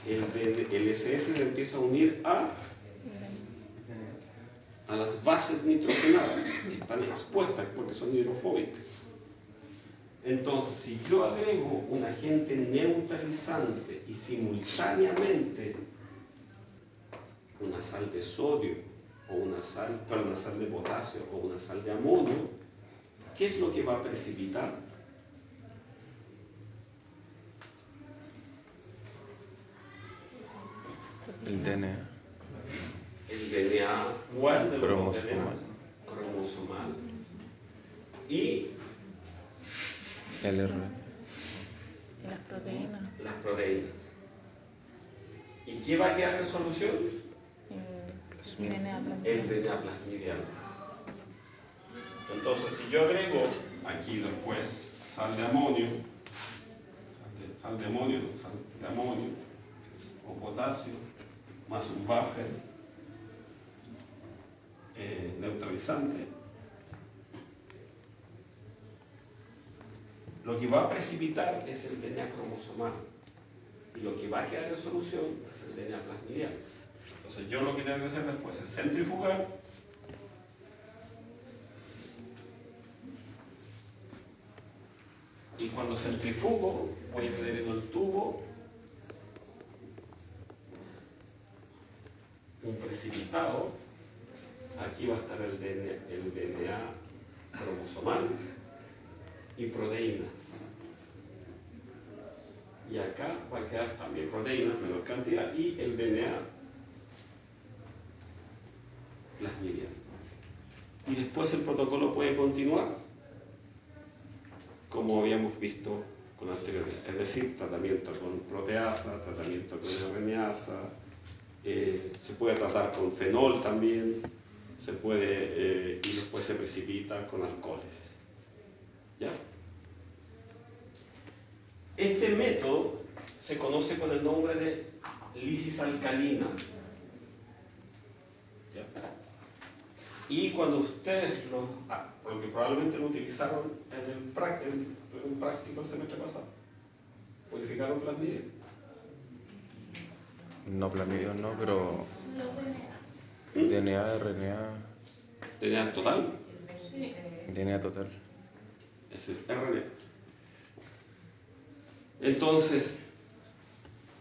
El SS se empieza a unir a las bases nitrogenadas, que están expuestas porque son hidrofóbicas. Entonces, si yo agrego un agente neutralizante y simultáneamente una sal de sodio o una sal de potasio o una sal de amonio, ¿qué es lo que va a precipitar? El DNA. El DNA, ¿cuál de los dos DNA? Cromosomal. Cromosomal. Y El R. Y las proteínas. las proteínas. ¿Y qué va a quedar en solución? El DNA El DNA plasmidial. Entonces, si yo agrego aquí después sal de amonio o potasio, más un buffer neutralizante, lo que va a precipitar es el DNA cromosomal y lo que va a quedar en solución es el DNA plasmidial. Entonces yo lo que tengo que hacer después es centrifugar y cuando centrifugo voy a tener en el tubo precipitado, aquí va a estar el DNA cromosomal y proteínas. Y acá va a quedar también proteínas, menor cantidad, y el DNA plasmidiano. Y después el protocolo puede continuar como habíamos visto con anterioridad, es decir, tratamiento con proteasa, tratamiento con RNasa, se puede tratar con fenol también, se puede, y después se precipita con alcoholes. ¿Ya? Este método se conoce con el nombre de lisis alcalina. ¿Ya? Y cuando ustedes porque probablemente lo utilizaron en un práctico el semestre pasado, ¿purificaron plasmidio? No, plasmidio no, pero DNA, RNA. ¿DNA total? Sí. DNA total. Ese es RNA. Entonces,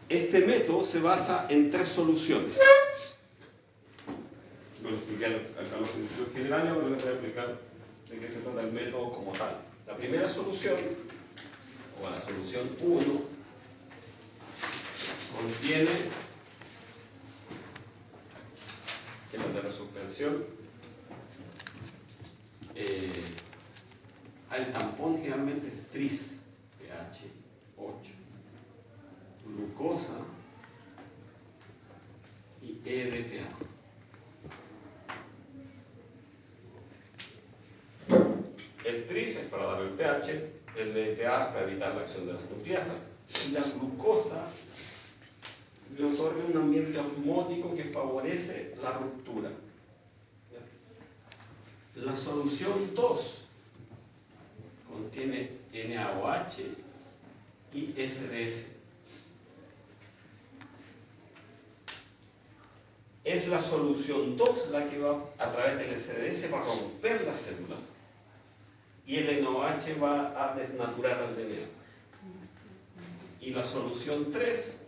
este método se basa en 3 soluciones. Yo lo expliqué acá los principios generales, ahora les voy a explicar de qué se trata el método como tal. La primera solución, o la solución 1, contiene, que es la de la suspensión, el tampón generalmente es tris, pH 8, glucosa y EDTA. El tris es para dar el pH, el DTA es para evitar la acción de las nucleasas, y la glucosa le otorga un ambiente osmótico que favorece la ruptura. La solución 2 contiene NaOH y SDS. Es la solución 2 la que va a través del SDS va a romper las células y el NaOH va a desnaturar al DNA. Y la solución 3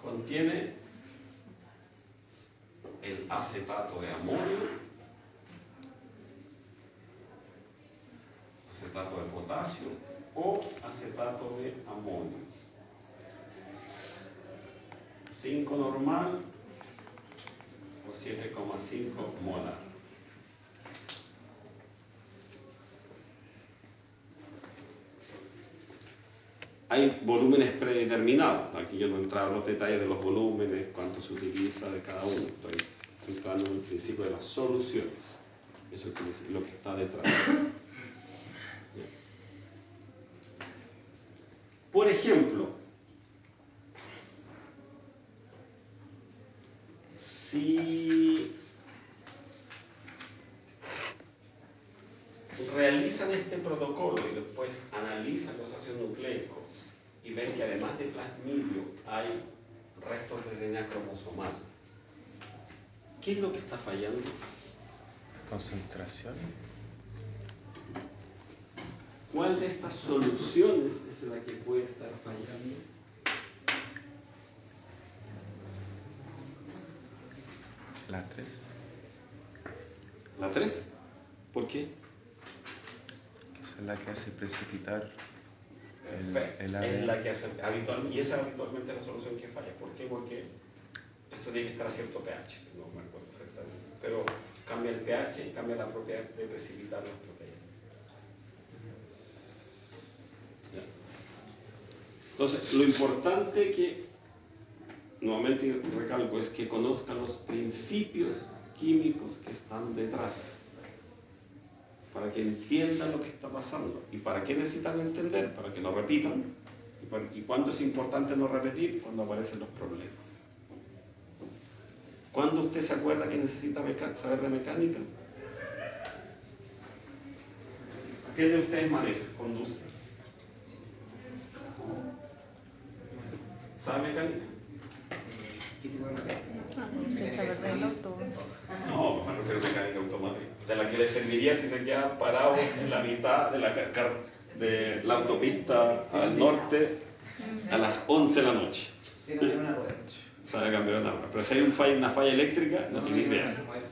contiene el acetato de amonio, acetato de potasio o acetato de amonio. 5 normal o 7,5 molar. Hay volúmenes predeterminados. Aquí yo no he entrado en los detalles de los volúmenes, cuánto se utiliza de cada uno. Estoy entrando en el principio de las soluciones. Eso es lo que está detrás. Por ejemplo, si realizan este protocolo y después analizan los ácidos nucleicos y ven que además de plasmidio hay restos de DNA cromosomal, ¿qué es lo que está fallando? Concentración. ¿Cuál de estas soluciones es la que puede estar fallando? La 3. ¿La 3? ¿Por qué? Esa es la que hace precipitar Perfecto. el Es ADN. la que hace habitualmente, y esa es habitualmente la solución que falla. ¿Por qué? Porque esto tiene que estar a cierto pH, no me acuerdo exactamente, pero cambia el pH y cambia la propiedad de precipitar las proteínas. ¿Ya? Entonces, lo importante que, nuevamente recalco, es que conozcan los principios químicos que están detrás, para que entiendan lo que está pasando. ¿Y para qué necesitan entender? Para que no repitan. ¿Y cuándo es importante no repetir? Cuando aparecen los problemas. ¿Cuándo usted se acuerda que necesita saber de mecánica? ¿A qué de ustedes maneja, conduce? ¿Sabe mecánica? ¿Qué tipo de materia? Se echa a perder el auto. No, me refiero a mecánica automática, de la que le serviría si se queda parado en la mitad de la autopista al norte a las 11 de la noche. Sí, cambiar una rueda. sabe cambiar una rueda. Pero si hay una falla eléctrica, no tiene idea. como es.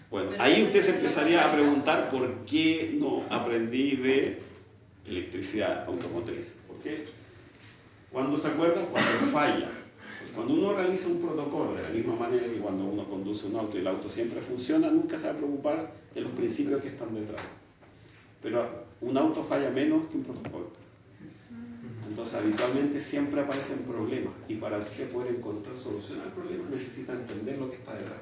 Bueno, ahí usted se empezaría a preguntar por qué no aprendí de electricidad automotriz. ¿Por qué? ¿Cuándo se acuerda? Cuando falla. Cuando uno realiza un protocolo, de la misma manera que cuando uno conduce un auto y el auto siempre funciona, nunca se va a preocupar de los principios que están detrás. Pero un auto falla menos que un protocolo. Entonces, habitualmente siempre aparecen problemas. Y para usted poder encontrar solución al problema, necesita entender lo que está detrás.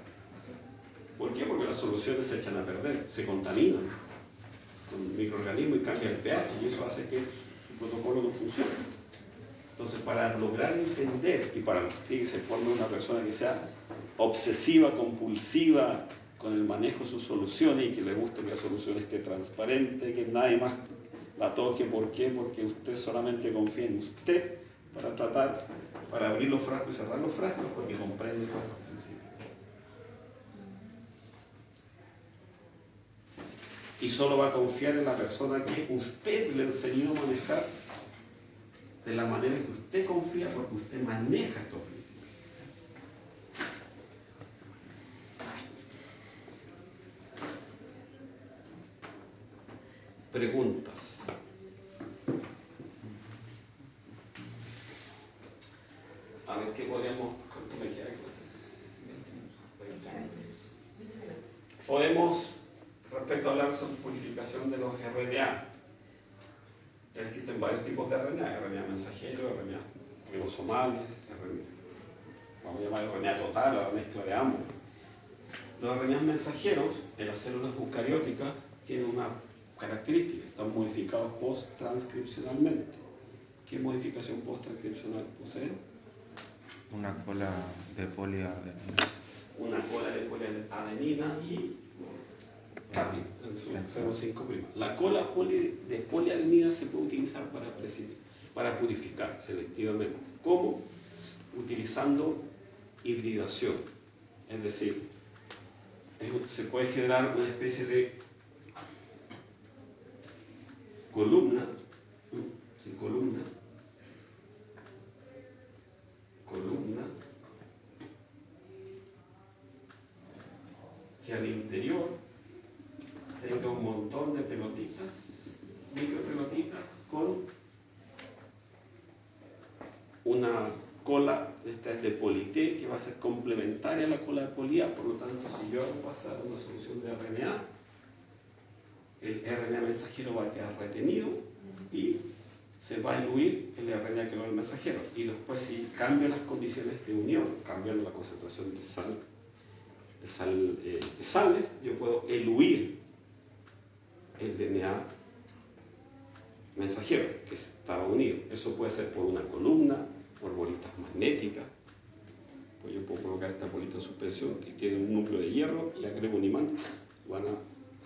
¿Por qué? Porque las soluciones se echan a perder, se contaminan con microorganismos y cambia el pH, y eso hace que su protocolo no funcione. Entonces, para lograr entender y para que se forme una persona que sea obsesiva, compulsiva con el manejo de sus soluciones y que le guste que la solución esté transparente, que nadie más la toque. ¿Por qué? Porque usted solamente confía en usted para tratar, para abrir los frascos y cerrar los frascos, porque comprende todos estos principios. Y solo va a confiar en la persona que usted le enseñó a manejar de la manera que usted confía, porque usted maneja estos principios. Preguntas. A ver, ¿qué podríamos... ¿Cuánto me queda de clase? 20 minutos. Podemos, respecto a hablar sobre purificación de los RNA. Existen varios tipos de RNA, RNA mensajero, RNA ribosomales, vamos a llamar RNA total, la mezcla de ambos. Los RNA mensajeros en las células eucarióticas tienen una característica, están modificados post-transcripcionalmente. ¿Qué modificación post-transcripcional poseen? Una cola de poliadenina. Una cola de poliadenina y CAPI en su 0,5'. La cola de poliadenina se puede utilizar para purificar selectivamente. ¿Cómo? Utilizando hibridación. Es decir, se puede generar una especie de columna que al interior tenga un montón de pelotitas, micropelotitas, con una cola, esta es de poli-T, que va a ser complementaria a la cola de poli-A. Por lo tanto, si yo hago pasar una solución de RNA, el RNA mensajero va a quedar retenido y se va a diluir el RNA que va al mensajero. Y después, si cambio las condiciones de unión, cambiando la concentración de sales, yo puedo eluir el DNA mensajero que estaba unido. Eso puede ser por una columna, por bolitas magnéticas. Pues yo puedo colocar esta bolita en suspensión que tiene un núcleo de hierro y agrego un imán. Van a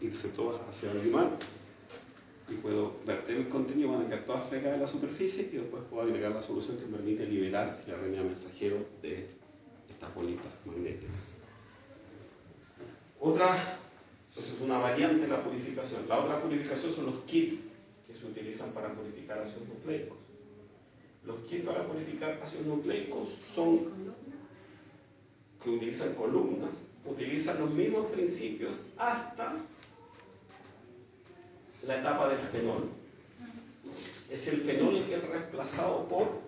irse todas hacia el imán y puedo verter el contenido, van a quedar todas pegadas a la superficie y después puedo agregar la solución que me permite liberar el RNA mensajero de estas bolitas magnéticas. Entonces es una variante de la purificación. La otra purificación son los kits que se utilizan para purificar ácidos nucleicos. Los kits para purificar ácidos nucleicos son que utilizan columnas, utilizan los mismos principios hasta la etapa del fenol. Es el fenol el que es reemplazado por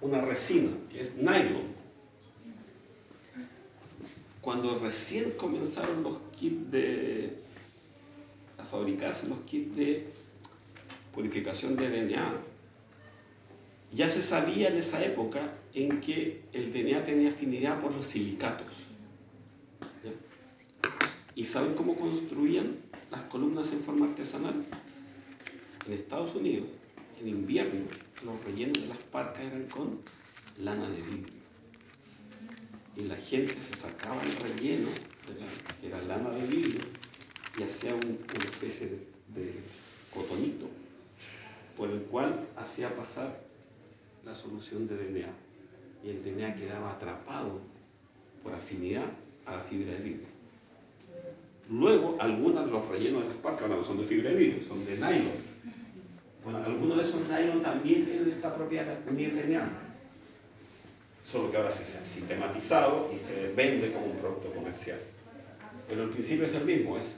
una resina, que es nylon. Cuando recién comenzaron los kits a fabricarse los kits de purificación de DNA, ya se sabía en esa época en que el DNA tenía afinidad por los silicatos. ¿Ya? ¿Y saben cómo construían las columnas en forma artesanal? En Estados Unidos, en invierno, los rellenos de las parcas eran con lana de vidrio. Y la gente se sacaba el relleno, que era lana de vidrio, y hacía una especie de cotonito, por el cual hacía pasar la solución de DNA. Y el DNA quedaba atrapado por afinidad a la fibra de vidrio. Luego, algunos de los rellenos de las parcas ahora no son de fibra de vidrio, son de nylon. Bueno, algunos de esos nylon también tienen esta propiedad de unir DNA. solo que ahora se ha sistematizado y se vende como un producto comercial. Pero el principio es el mismo, es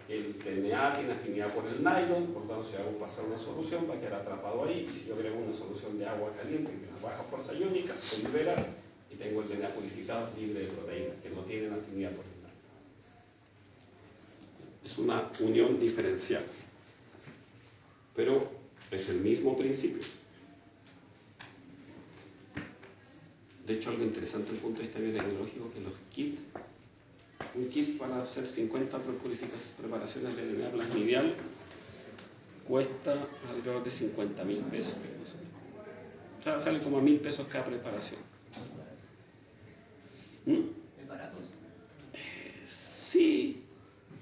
el DNA tiene afinidad por el nylon, por tanto si hago pasar una solución va a quedar atrapado ahí. Si yo agrego una solución de agua caliente que tiene baja fuerza iónica, se libera y tengo el DNA purificado libre de proteínas que no tienen afinidad por el nylon. Es una unión diferencial, pero es el mismo principio. De hecho, algo interesante desde el punto de vista biotecnológico que los kits, un kit para hacer 50 preparaciones de DNA plasmidial cuesta alrededor de 50.000 pesos, más o menos. O sea, sale como a 1.000 pesos cada preparación. ¿Es barato eso?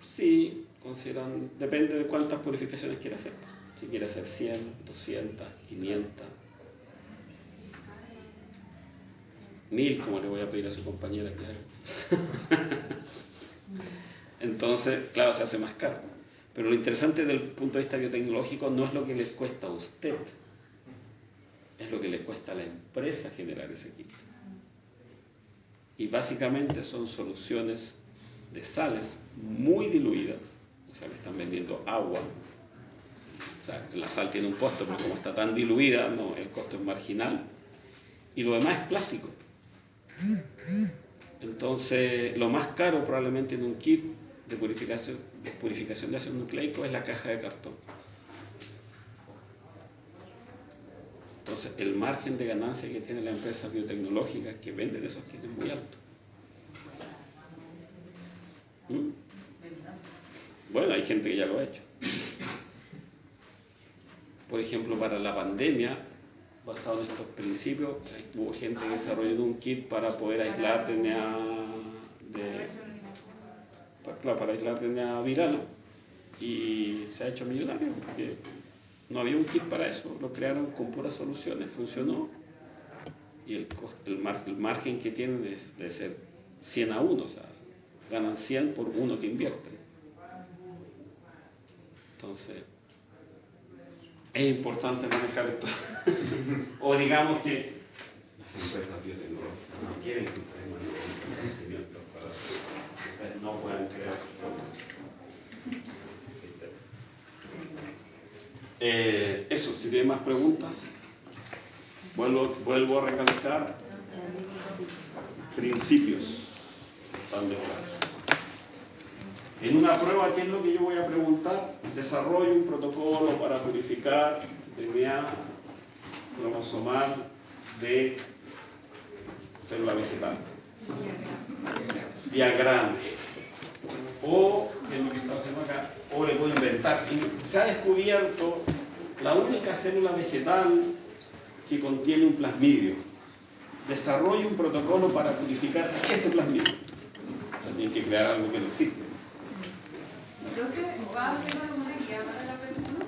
Sí, consideran, depende de cuántas purificaciones quiera hacer. Si quiere hacer 100, 200, 500, 1000, como le voy a pedir a su compañera que haga. Entonces, claro, se hace más caro. Pero lo interesante desde el punto de vista biotecnológico no es lo que le cuesta a usted, es lo que le cuesta a la empresa generar ese kit. Y básicamente son soluciones de sales muy diluidas, o sea, le están vendiendo agua. O sea, la sal tiene un costo, pero como está tan diluida, no, el costo es marginal. Y lo demás es plástico. Entonces, lo más caro probablemente en un kit de purificación de ácido nucleico es la caja de cartón. Entonces, el margen de ganancia que tiene la empresa biotecnológica que venden esos kits es muy alto. Bueno, hay gente que ya lo ha hecho. Por ejemplo, para la pandemia, basado en estos principios, hubo gente que desarrolló un kit para poder aislar DNA para aislar DNA viral y se ha hecho millonario porque no había un kit para eso, lo crearon con puras soluciones, funcionó y el margen que tienen es de ser 100 a 1, o sea, ganan 100 por uno que invierten. Entonces, es importante manejar esto. O digamos que las empresas biotecnológicas no quieren que ustedes manejen conocimientos para que ustedes no puedan crear sistemas. Eso, si tienen más preguntas, vuelvo a recalcar principios están de clase. En una prueba, ¿qué es lo que yo voy a preguntar? Desarrollo un protocolo para purificar DNA cromosomal de célula vegetal. Diagrama. O, que es lo que estamos haciendo acá, o le puedo inventar. Y se ha descubierto la única célula vegetal que contiene un plasmidio. Desarrollo un protocolo para purificar ese plasmidio. Tienen que crear algo que no existe. Profe, ¿va a hacer alguna guía para la persona?